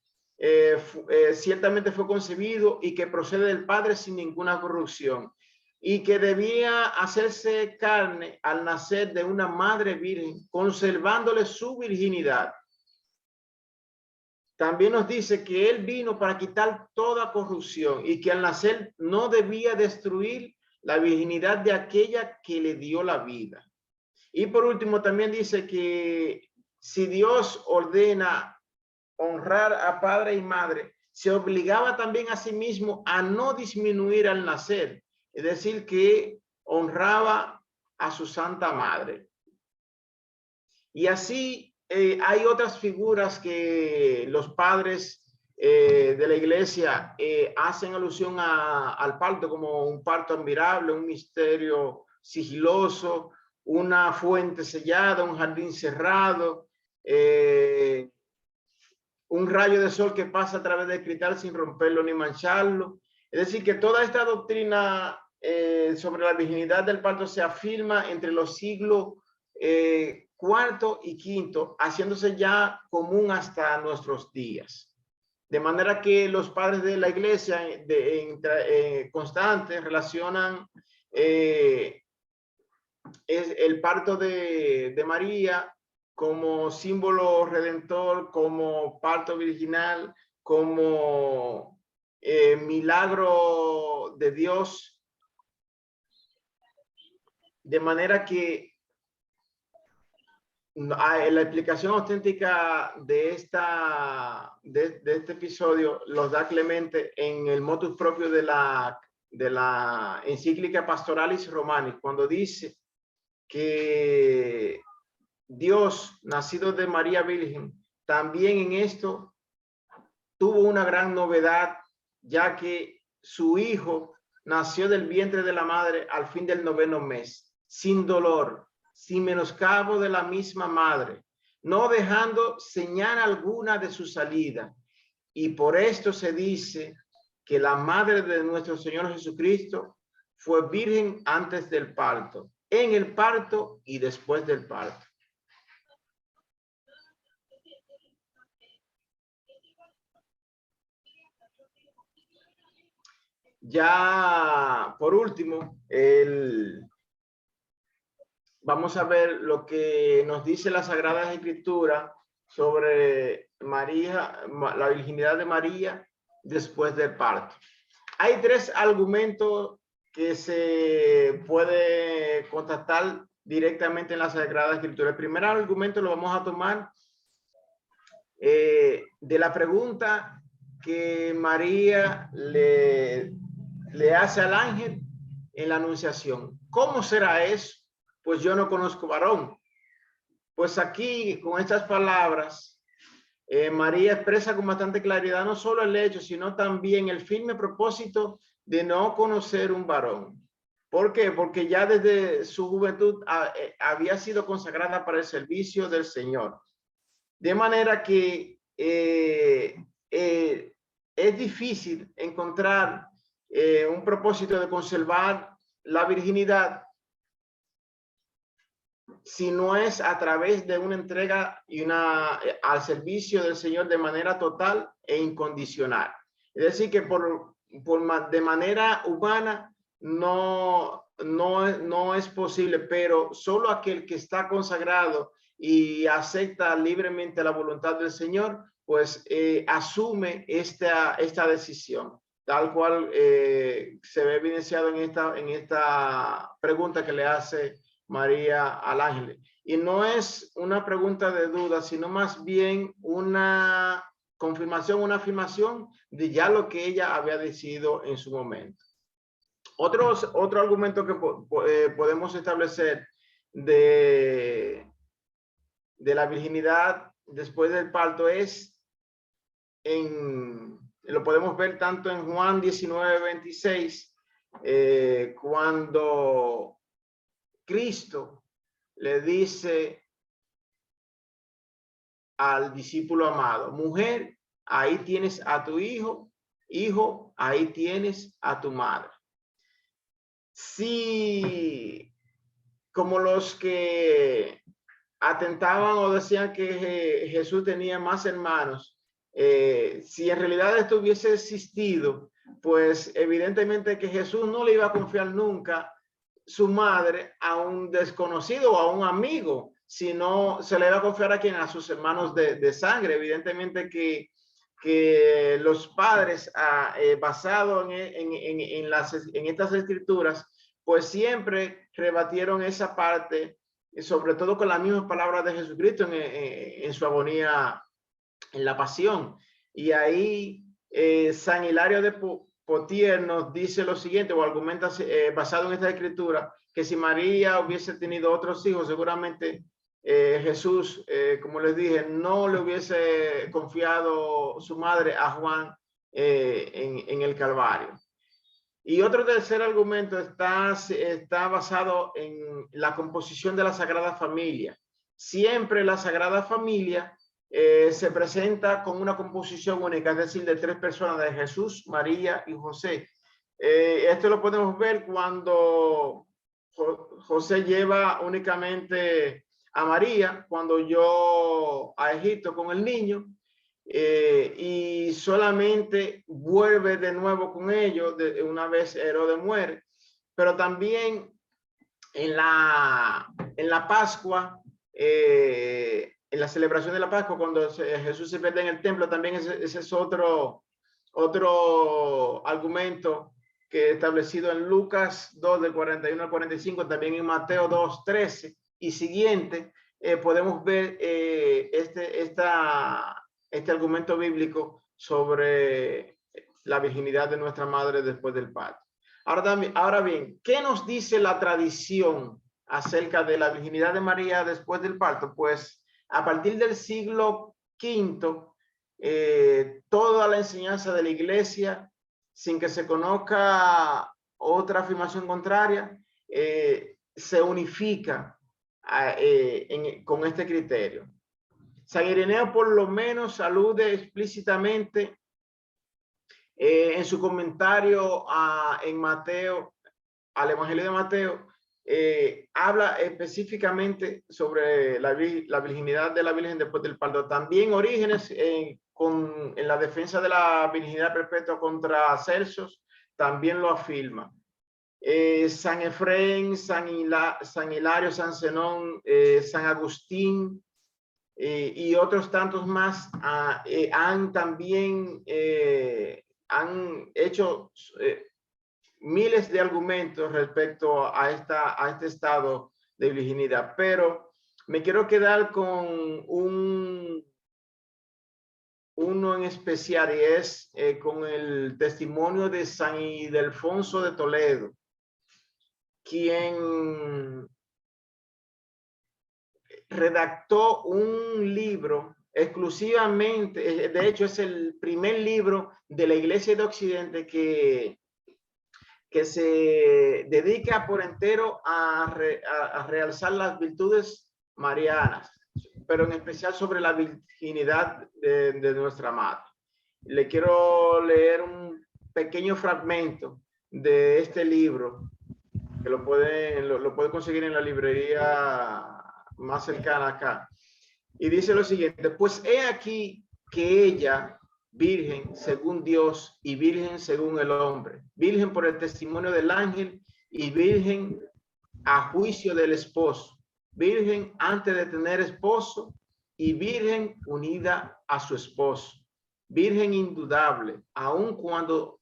ciertamente fue concebido y que procede del Padre sin ninguna corrupción, y que debía hacerse carne al nacer de una madre virgen, conservándole su virginidad. También nos dice que él vino para quitar toda corrupción y que al nacer no debía destruir la virginidad de aquella que le dio la vida. Y por último también dice que si Dios ordena honrar a padre y madre, se obligaba también a sí mismo a no disminuir al nacer, es decir, que honraba a su santa madre. Y así hay otras figuras que los padres de la iglesia hacen alusión al parto como un parto admirable, un misterio sigiloso, una fuente sellada, un jardín cerrado, un rayo de sol que pasa a través del cristal sin romperlo ni mancharlo. Es decir, que toda esta doctrina sobre la virginidad del parto se afirma entre los siglos cuarto y quinto, haciéndose ya común hasta nuestros días. De manera que los padres de la iglesia constantes relacionan el parto de María como símbolo redentor, como parto virginal, como milagro de Dios. De manera que la explicación auténtica de este episodio los da Clemente en el motus propio de la encíclica Pastoralis Romani, cuando dice que Dios, nacido de María Virgen, también en esto tuvo una gran novedad, ya que su hijo nació del vientre de la madre al fin del 9º mes, sin dolor, sin menoscabo de la misma madre, no dejando señal alguna de su salida. Y por esto se dice que la madre de nuestro Señor Jesucristo fue virgen antes del parto, en el parto y después del parto. Ya por último, vamos a ver lo que nos dice la Sagrada Escritura sobre María, la virginidad de María después del parto. Hay 3 argumentos que se puede contactar directamente en la Sagrada Escritura. El primer argumento lo vamos a tomar de la pregunta que María le hace al ángel en la anunciación. ¿Cómo será eso? Pues yo no conozco varón. Pues aquí, con estas palabras, María expresa con bastante claridad no solo el hecho, sino también el firme propósito de no conocer un varón. ¿Por qué? Porque ya desde su juventud había sido consagrada para el servicio del Señor. De manera que es difícil encontrar un propósito de conservar la virginidad si no es a través de una entrega y al servicio del Señor de manera total e incondicional. Es decir, que de manera humana no es posible, pero solo aquel que está consagrado y acepta libremente la voluntad del Señor, pues asume esta decisión, tal cual se ve evidenciado en esta pregunta que le hace María al ángel. Y no es una pregunta de duda, sino más bien una confirmación, una afirmación de ya lo que ella había decidido en su momento. Otro argumento que podemos establecer de la virginidad después del parto es, lo podemos ver tanto en Juan 19:26 cuando Cristo le dice al discípulo amado: mujer, ahí tienes a tu hijo; hijo, ahí tienes a tu madre. Si, como los que atentaban o decían que Jesús tenía más hermanos, si en realidad esto hubiese existido, pues evidentemente que Jesús no le iba a confiar nunca su madre a un desconocido o a un amigo, sino se le iba a confiar a quien, a sus hermanos de sangre. Evidentemente que los padres, basado en estas escrituras, pues siempre rebatieron esa parte, sobre todo con las mismas palabras de Jesucristo en su agonía, en la pasión. Y ahí San Hilario de Poitiers nos dice lo siguiente, o argumenta, basado en esta escritura, que si María hubiese tenido otros hijos, seguramente Jesús, como les dije, no le hubiese confiado su madre a Juan en el Calvario. Y otro tercer argumento está basado en la composición de la Sagrada Familia. Siempre la Sagrada Familia se presenta con una composición única, es decir, de 3 personas, de Jesús, María y José. Esto lo podemos ver cuando José lleva únicamente a María cuando yo a Egipto con el niño, y solamente vuelve de nuevo con ellos una vez Herodes muere. Pero también en la Pascua, en la celebración de la Pascua, cuando Jesús se pierde en el templo, también ese es otro argumento que establecido en Lucas 2, del 41 al 45, también en Mateo 2, 13 y siguiente, podemos ver este argumento bíblico sobre la virginidad de nuestra madre después del parto. Ahora bien, ¿qué nos dice la tradición acerca de la virginidad de María después del parto? Pues a partir del siglo V, toda la enseñanza de la Iglesia, sin que se conozca otra afirmación contraria, se unifica con este criterio. San Ireneo por lo menos alude explícitamente en su comentario en Mateo, al Evangelio de Mateo, habla específicamente sobre la virginidad de la Virgen después del parto. También Orígenes, en la defensa de la virginidad perpetua contra Celsos, también lo afirma. San Efrén, San Hilario, San Zenón, San Agustín, y otros tantos más han también han hecho miles de argumentos respecto a este estado de virginidad, pero me quiero quedar con uno en especial, y es con el testimonio de San Ildefonso de Toledo, quien redactó un libro exclusivamente, de hecho es el primer libro de la Iglesia de Occidente que se dedica por entero a realzar las virtudes marianas, pero en especial sobre la virginidad de nuestra madre. Le quiero leer un pequeño fragmento de este libro, que lo puede conseguir en la librería más cercana acá. Y dice lo siguiente: pues he aquí que ella, virgen según Dios y virgen según el hombre, virgen por el testimonio del ángel y virgen a juicio del esposo, virgen antes de tener esposo y virgen unida a su esposo, virgen indudable aun cuando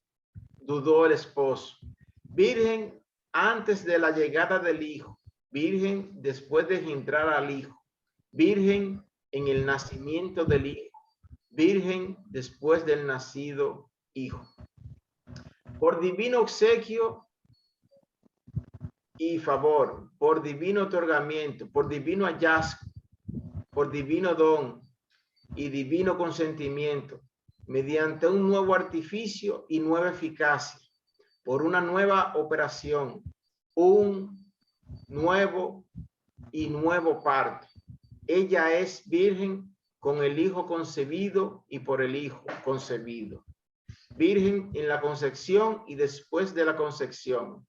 dudó el esposo, virgen antes de la llegada del hijo, virgen después de engendrar al hijo, virgen en el nacimiento del hijo, virgen después del nacido hijo. Por divino obsequio y favor, por divino otorgamiento, por divino hallazgo, por divino don y divino consentimiento, mediante un nuevo artificio y nueva eficacia, por una nueva operación, un nuevo y nuevo parto. Ella es virgen con el Hijo concebido y por el Hijo concebido. Virgen en la concepción y después de la concepción.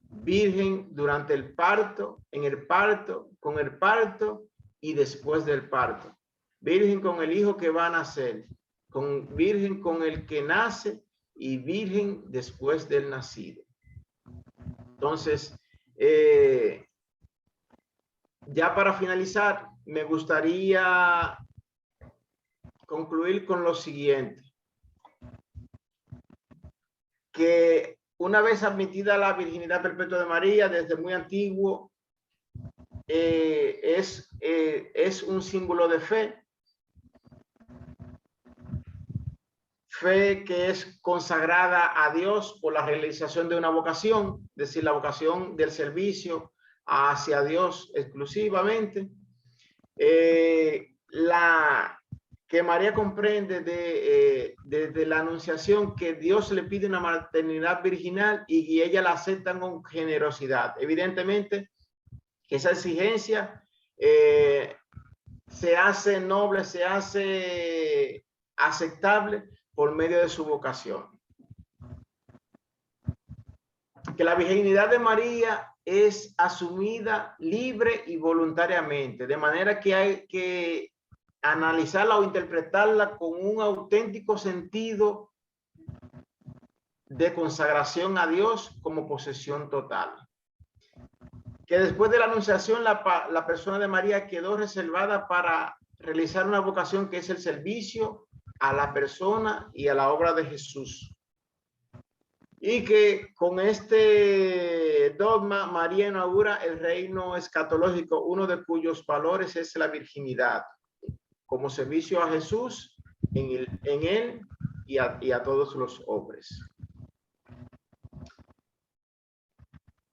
Virgen durante el parto, en el parto, con el parto y después del parto. Virgen con el hijo que va a nacer. Virgen con el que nace y virgen después del nacido. Entonces, ya para finalizar, me gustaría concluir con lo siguiente. Que una vez admitida la virginidad perpetua de María, desde muy antiguo, es un símbolo de fe. Fe que es consagrada a Dios por la realización de una vocación, es decir, la vocación del servicio hacia Dios exclusivamente. Que María comprende desde la anunciación que Dios le pide una maternidad virginal y ella la acepta con generosidad. Evidentemente, esa exigencia se hace noble, se hace aceptable por medio de su vocación. Que la virginidad de María es asumida libre y voluntariamente, de manera que hay que analizarla o interpretarla con un auténtico sentido de consagración a Dios como posesión total. Que después de la anunciación la persona de María quedó reservada para realizar una vocación que es el servicio a la persona y a la obra de Jesús. Y que con este dogma María inaugura el reino escatológico, uno de cuyos valores es la virginidad, como servicio a Jesús, en él y a todos los hombres.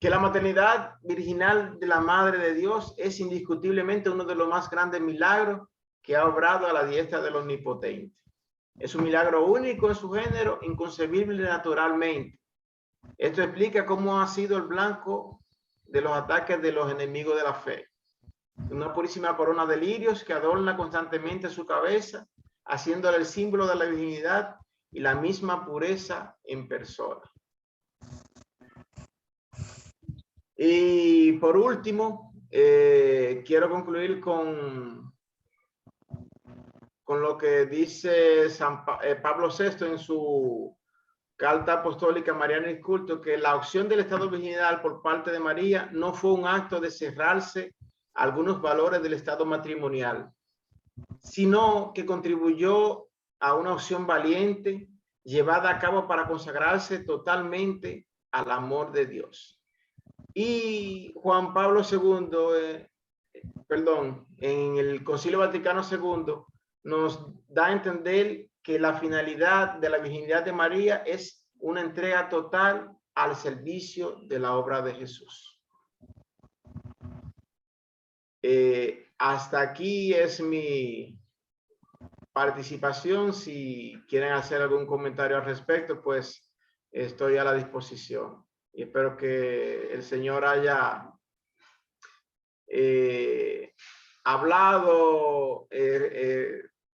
Que la maternidad virginal de la Madre de Dios es indiscutiblemente uno de los más grandes milagros que ha obrado a la diestra del Omnipotente. Es un milagro único en su género, inconcebible naturalmente. Esto explica cómo ha sido el blanco de los ataques de los enemigos de la fe. Una purísima corona de lirios que adorna constantemente su cabeza, haciéndole el símbolo de la virginidad y la misma pureza en persona. Y por último, quiero concluir con lo que dice Pablo VI en su Carta Apostólica Mariana y Culto, que la opción del estado virginal por parte de María no fue un acto de cerrarse a algunos valores del estado matrimonial, sino que contribuyó a una opción valiente llevada a cabo para consagrarse totalmente al amor de Dios. Y Juan Pablo II, en el Concilio Vaticano II, nos da a entender que la finalidad de la virginidad de María es una entrega total al servicio de la obra de Jesús. Hasta aquí es mi participación. Si quieren hacer algún comentario al respecto, pues estoy a la disposición. Y espero que el Señor haya hablado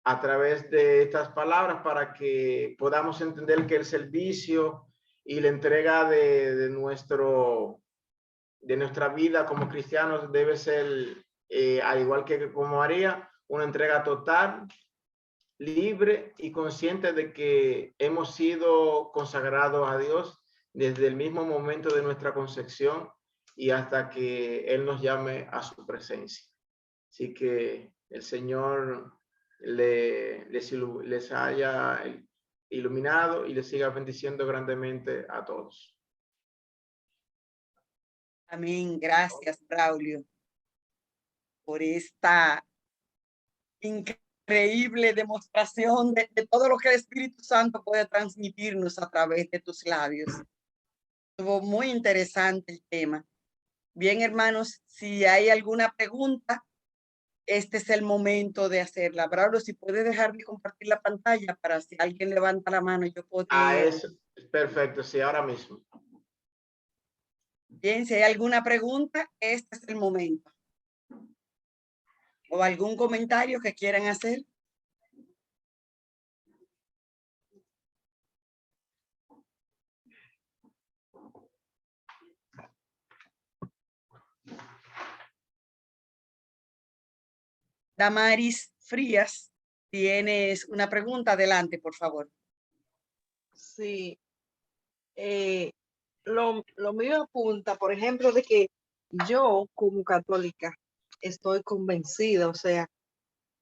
a través de estas palabras para que podamos entender que el servicio y la entrega de nuestra vida como cristianos debe ser, al igual que como María, una entrega total, libre y consciente de que hemos sido consagrados a Dios desde el mismo momento de nuestra concepción y hasta que Él nos llame a su presencia. Así que el Señor les haya iluminado y les siga bendiciendo grandemente a todos. Amén. Gracias, Braulio, por esta increíble demostración de todo lo que el Espíritu Santo puede transmitirnos a través de tus labios. Estuvo muy interesante el tema. Bien, hermanos, si hay alguna pregunta, este es el momento de hacerla. Braulio, si puede dejar de compartir la pantalla para si alguien levanta la mano, yo puedo. Eso, perfecto, sí, ahora mismo. Bien, si hay alguna pregunta, este es el momento. ¿O algún comentario que quieran hacer? Damaris Frías, tienes una pregunta, adelante, por favor. Sí, lo mío apunta, por ejemplo, de que yo como católica estoy convencida, o sea,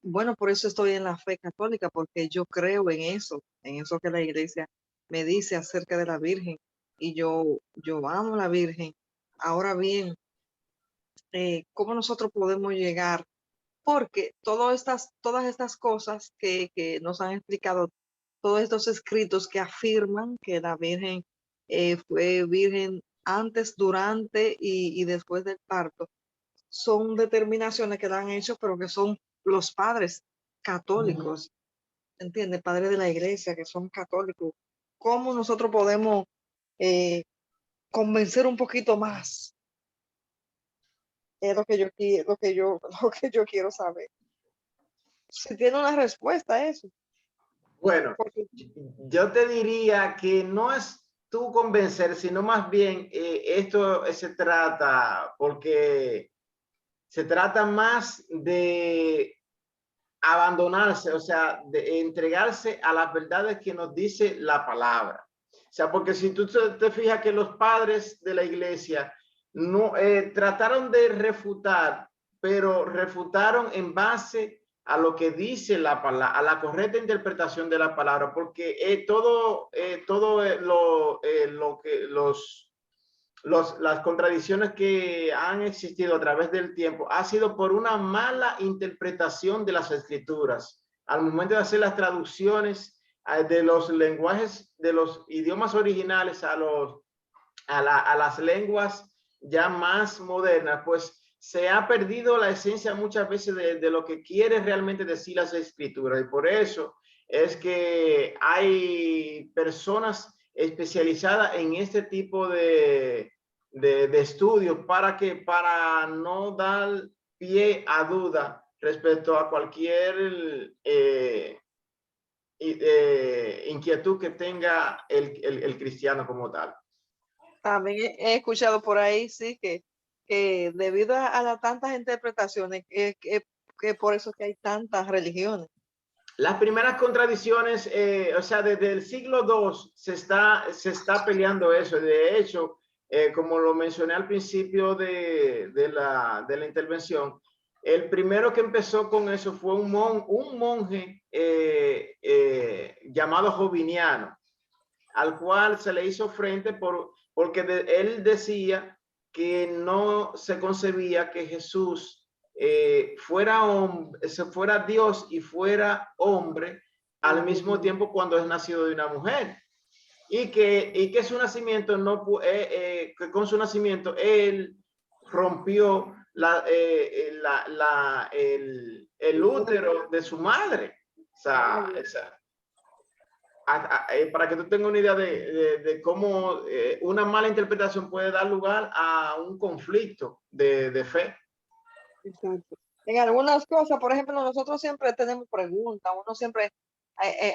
bueno, por eso estoy en la fe católica, porque yo creo en eso que la iglesia me dice acerca de la Virgen, y yo amo a la Virgen. Ahora bien, ¿cómo nosotros podemos llegar? Porque todas estas cosas que nos han explicado, todos estos escritos que afirman que la Virgen fue virgen antes, durante y después del parto, son determinaciones que la han hecho, pero que son los padres católicos, ¿entiendes? Padres de la iglesia que son católicos. ¿Cómo nosotros podemos convencer un poquito más? Es lo que yo quiero saber. Si tiene una respuesta a eso. Bueno, Porque yo te diría que no es tú convencer, sino más bien esto se trata, porque se trata más de abandonarse, o sea, de entregarse a las verdades que nos dice la palabra. O sea, porque si tú te fijas que los padres de la iglesia no trataron de refutar, pero refutaron en base a lo que dice la palabra, a la correcta interpretación de la palabra, porque todo lo que las contradicciones que han existido a través del tiempo ha sido por una mala interpretación de las escrituras. Al momento de hacer las traducciones de los lenguajes, de los idiomas originales a las lenguas ya más modernas, pues se ha perdido la esencia muchas veces de lo que quiere realmente decir las escrituras. Y por eso es que hay personas especializadas en este tipo de estudios para no dar pie a duda respecto a cualquier inquietud que tenga el cristiano como tal. también he escuchado por ahí, sí, que debido a las tantas interpretaciones, que por eso que hay tantas religiones. Las primeras contradicciones, o sea, desde el siglo II se está peleando eso. De hecho, como lo mencioné al principio de la intervención, el primero que empezó con eso fue un monje llamado Joviniano, al cual se le hizo frente porque él decía que no se concebía que Jesús fuera Dios y fuera hombre al mismo tiempo cuando es nacido de una mujer, y que su nacimiento que con su nacimiento él rompió el útero de su madre. O sea, para que tú tengas una idea de cómo una mala interpretación puede dar lugar a un conflicto de fe. Exacto. En algunas cosas, por ejemplo, nosotros siempre tenemos preguntas, uno siempre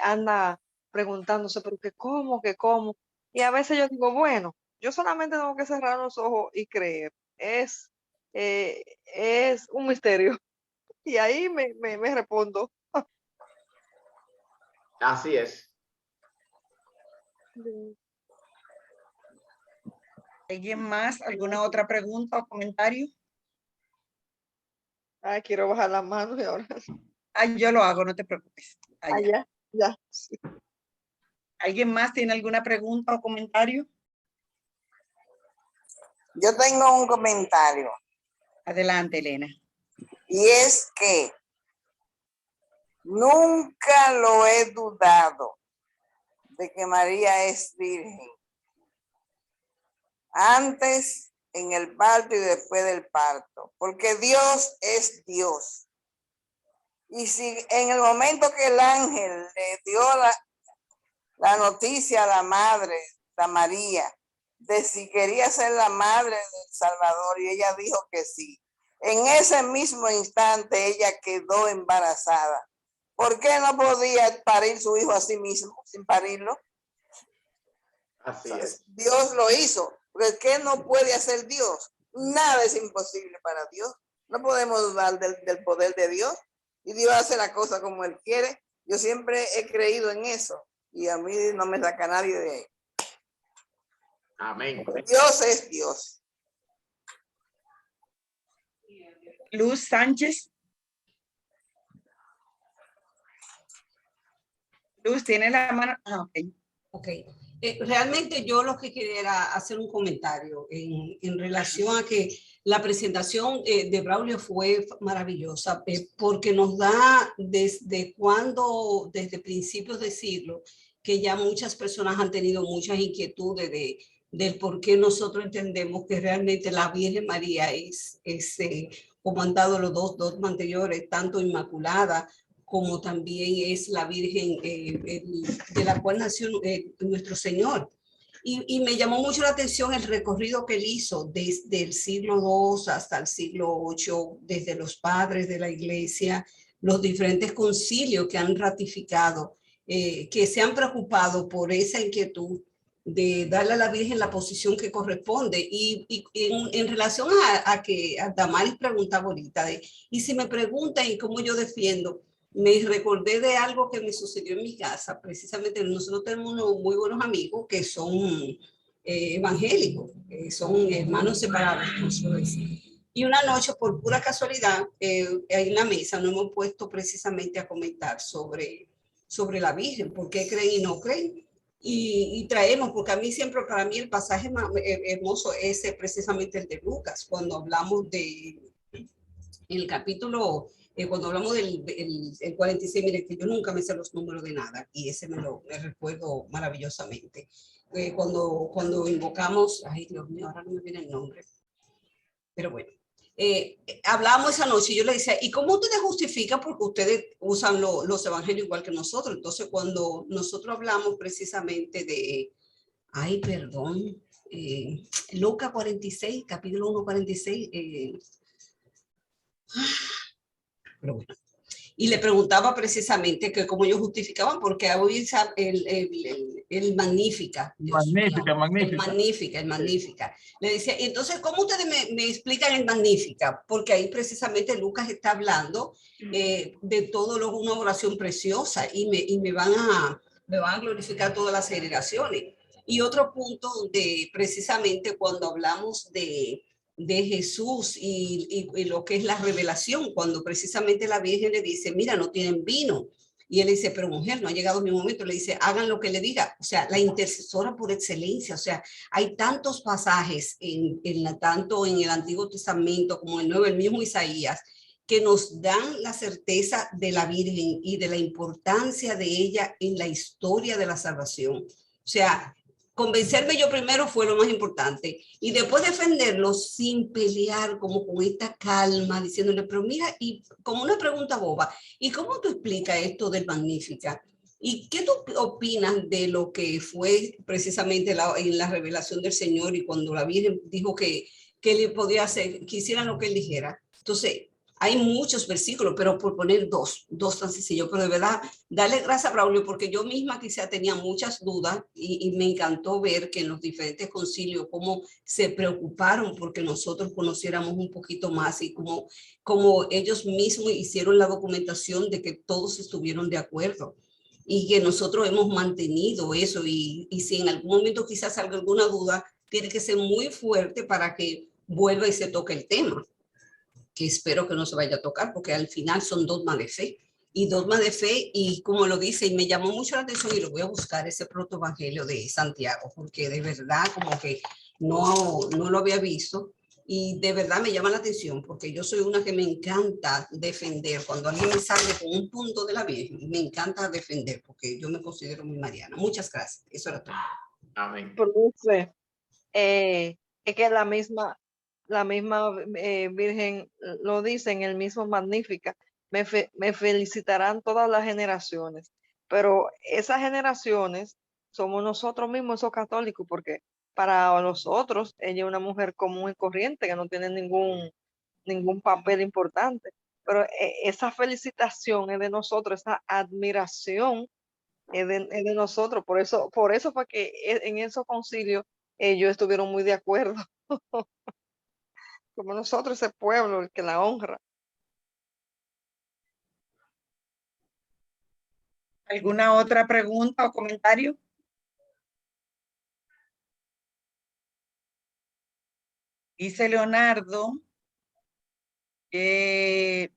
anda preguntándose, pero que cómo. Y a veces yo digo, bueno, yo solamente tengo que cerrar los ojos y creer. Es un misterio. Y ahí me respondo. Así es. ¿Alguien más? ¿Alguna otra pregunta o comentario? Ay, quiero bajar las manos y ahora. Yo lo hago, no te preocupes. Allá, ya. Sí. ¿Alguien más tiene alguna pregunta o comentario? Yo tengo un comentario. Adelante, Elena. Y es que nunca lo he dudado de que María es virgen. Antes, en el parto y después del parto. Porque Dios es Dios. Y si en el momento que el ángel le dio la noticia a la madre, a María, de si quería ser la madre del Salvador, y ella dijo que sí, en ese mismo instante ella quedó embarazada. ¿Por qué no podía parir su hijo a sí mismo, sin parirlo? Así es. Dios lo hizo. Porque ¿qué no puede hacer Dios? Nada es imposible para Dios. No podemos dudar del poder de Dios. Y Dios hace la cosa como Él quiere. Yo siempre he creído en eso. Y a mí no me saca nadie de ahí. Amén. Dios es Dios. Luz Sánchez. Luz, tiene la mano. Ah, ok. Ok. Realmente yo lo que quería era hacer un comentario en relación a que la presentación de Braulio fue maravillosa porque nos da desde principios de siglo, que ya muchas personas han tenido muchas inquietudes del por qué nosotros entendemos que realmente la Virgen María es como han dado los dos dogmas anteriores, tanto Inmaculada como también es la Virgen de la cual nació nuestro Señor. Y me llamó mucho la atención el recorrido que él hizo desde el siglo II hasta el siglo VIII, desde los padres de la iglesia, los diferentes concilios que han ratificado, que se han preocupado por esa inquietud de darle a la Virgen la posición que corresponde. Y en relación a que a Damaris preguntaba ahorita, y si me preguntan y cómo yo defiendo, me recordé de algo que me sucedió en mi casa. Precisamente nosotros tenemos unos muy buenos amigos que son evangélicos, son hermanos separados, por suelo decir. Y una noche, por pura casualidad, en la mesa nos hemos puesto precisamente a comentar sobre la Virgen, por qué creen y no creen. Y traemos, porque a mí siempre, para mí el pasaje más hermoso es precisamente el de Lucas, cuando hablamos de el capítulo, cuando hablamos del el 46, mire que yo nunca me sé los números de nada y ese me recuerdo maravillosamente. Cuando invocamos, ay Dios mío, ahora no me viene el nombre, pero bueno, hablamos esa noche y yo le decía, ¿y cómo ustedes justifican? Porque ustedes usan los evangelios igual que nosotros. Entonces, cuando nosotros hablamos precisamente de, ay, perdón, Lucas 46, capítulo 1, 46, pero bueno. Y le preguntaba precisamente que cómo ellos justificaban, porque hoy el Magnífica. El Magnífica. Le decía, entonces, ¿cómo ustedes me explican el Magnífica? Porque ahí precisamente Lucas está hablando de todo una oración preciosa y me van a glorificar todas las generaciones. Y otro punto donde precisamente cuando hablamos de Jesús y lo que es la revelación, cuando precisamente la Virgen le dice, mira, no tienen vino. Y él dice, pero mujer, no ha llegado mi momento. Le dice, hagan lo que le diga. O sea, la intercesora por excelencia. O sea, hay tantos pasajes, tanto en el Antiguo Testamento como en el Nuevo, el mismo Isaías, que nos dan la certeza de la Virgen y de la importancia de ella en la historia de la salvación. O sea, convencerme yo primero fue lo más importante y después defenderlo sin pelear, como con esta calma, diciéndole, pero mira, y como una pregunta boba, ¿y cómo tú explicas esto del Magnífica? ¿Y qué tú opinas de lo que fue precisamente en la revelación del Señor y cuando la Virgen dijo que le podía hacer, que hicieran lo que él dijera? Entonces, hay muchos versículos, pero por poner dos tan sencillos, pero de verdad, darle gracias a Braulio, porque yo misma quizá tenía muchas dudas y me encantó ver que en los diferentes concilios cómo se preocuparon porque nosotros conociéramos un poquito más y como ellos mismos hicieron la documentación de que todos estuvieron de acuerdo y que nosotros hemos mantenido eso y si en algún momento quizás salga alguna duda, tiene que ser muy fuerte para que vuelva y se toque el tema, que espero que no se vaya a tocar, porque al final son dogmas de fe. Y como lo dice, y me llamó mucho la atención, y lo voy a buscar, ese protoevangelio de Santiago, porque de verdad como que no lo había visto, y de verdad me llama la atención, porque yo soy una que me encanta defender, cuando alguien me sale con un punto de la Virgen, me encanta defender, porque yo me considero muy mariana. Muchas gracias, eso era todo. Amén. Produce, es que la misma Virgen lo dice en el mismo Magnífica, me felicitarán todas las generaciones. Pero esas generaciones somos nosotros mismos, esos católicos, porque para nosotros ella es una mujer común y corriente que no tiene ningún papel importante. Pero esa felicitación es de nosotros, esa admiración es de nosotros. Por eso fue que en esos concilios ellos estuvieron muy de acuerdo. Como nosotros, ese pueblo, el que la honra. ¿Alguna otra pregunta o comentario? Dice Leonardo que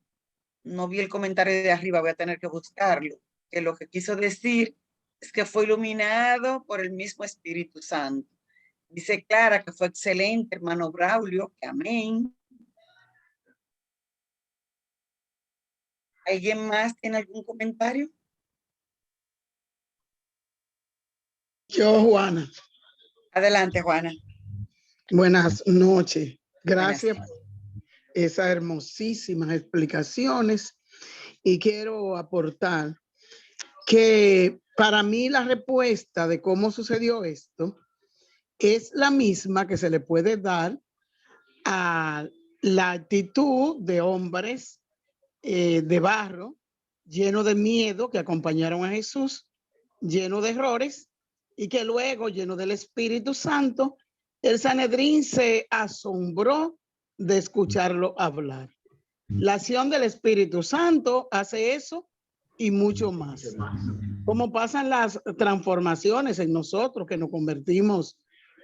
no vi el comentario de arriba, voy a tener que buscarlo, que lo que quiso decir es que fue iluminado por el mismo Espíritu Santo. Dice Clara que fue excelente, hermano Braulio, que amén. ¿Alguien más tiene algún comentario? Yo, Juana. Adelante, Juana. Buenas noches. Gracias Buenas. por esas hermosísimas explicaciones. Y quiero aportar que para mí la respuesta de cómo sucedió esto es la misma que se le puede dar a la actitud de hombres de barro, lleno de miedo, que acompañaron a Jesús, lleno de errores, y que luego, lleno del Espíritu Santo, el Sanedrín se asombró de escucharlo hablar. La acción del Espíritu Santo hace eso y mucho más. Como pasan las transformaciones en nosotros, que nos convertimos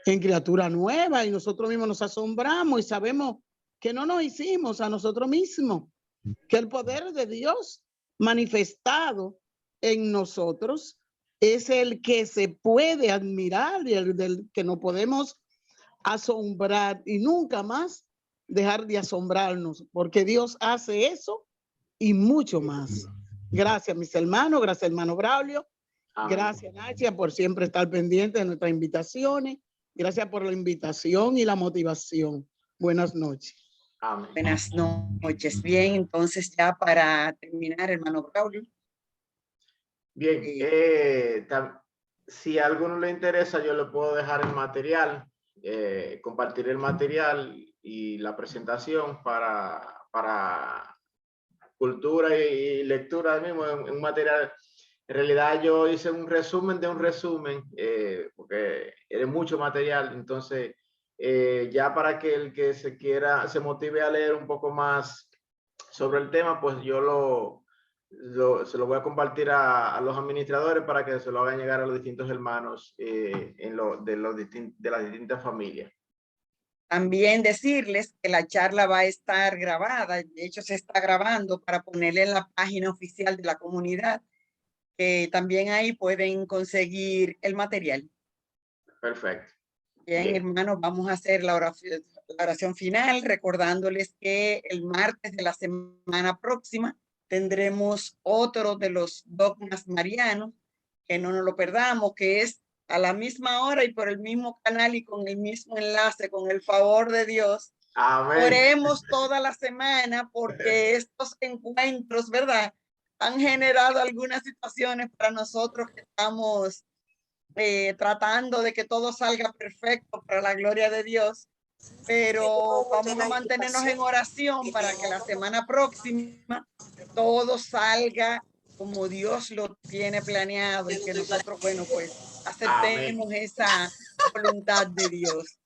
en criatura nueva y nosotros mismos nos asombramos y sabemos que no nos hicimos a nosotros mismos, que el poder de Dios manifestado en nosotros es el que se puede admirar y el del que no podemos asombrar y nunca más dejar de asombrarnos, porque Dios hace eso y mucho más. Gracias, mis hermanos, gracias, hermano Braulio. Amén. Gracias, Nadia, por siempre estar pendiente de nuestras invitaciones. Gracias por la invitación y la motivación. Buenas noches. Amén. Buenas noches. Bien, entonces ya para terminar, hermano Braulio. Bien, si a alguno le interesa, yo le puedo dejar el material, compartir el material y la presentación para cultura y lectura mismo, un material. En realidad yo hice un resumen de un resumen, porque era mucho material, entonces ya para que el que se motive a leer un poco más sobre el tema, pues yo se lo voy a compartir a los administradores para que se lo hagan llegar a los distintos hermanos de las distintas familias. También decirles que la charla va a estar grabada, de hecho se está grabando para ponerle en la página oficial de la comunidad, que también ahí pueden conseguir el material. Perfecto. Bien, hermanos, vamos a hacer la oración final, recordándoles que el martes de la semana próxima tendremos otro de los dogmas marianos, que no nos lo perdamos, que es a la misma hora y por el mismo canal y con el mismo enlace, con el favor de Dios. Amén. Oremos toda la semana porque estos encuentros, ¿verdad?, han generado algunas situaciones para nosotros que estamos tratando de que todo salga perfecto para la gloria de Dios, pero vamos a mantenernos en oración para que la semana próxima todo salga como Dios lo tiene planeado y que nosotros, bueno, pues aceptemos Amén. Esa voluntad de Dios.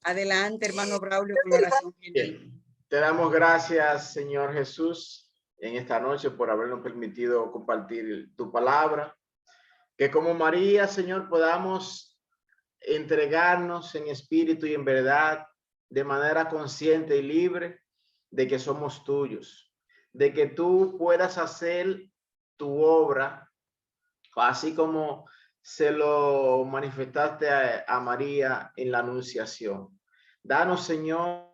Adelante, hermano Braulio, con la oración final. Te damos gracias, Señor Jesús, en esta noche por habernos permitido compartir tu palabra. Que como María, Señor, podamos entregarnos en espíritu y en verdad, de manera consciente y libre, de que somos tuyos, de que tú puedas hacer tu obra, así como se lo manifestaste a María en la Anunciación. Danos, Señor,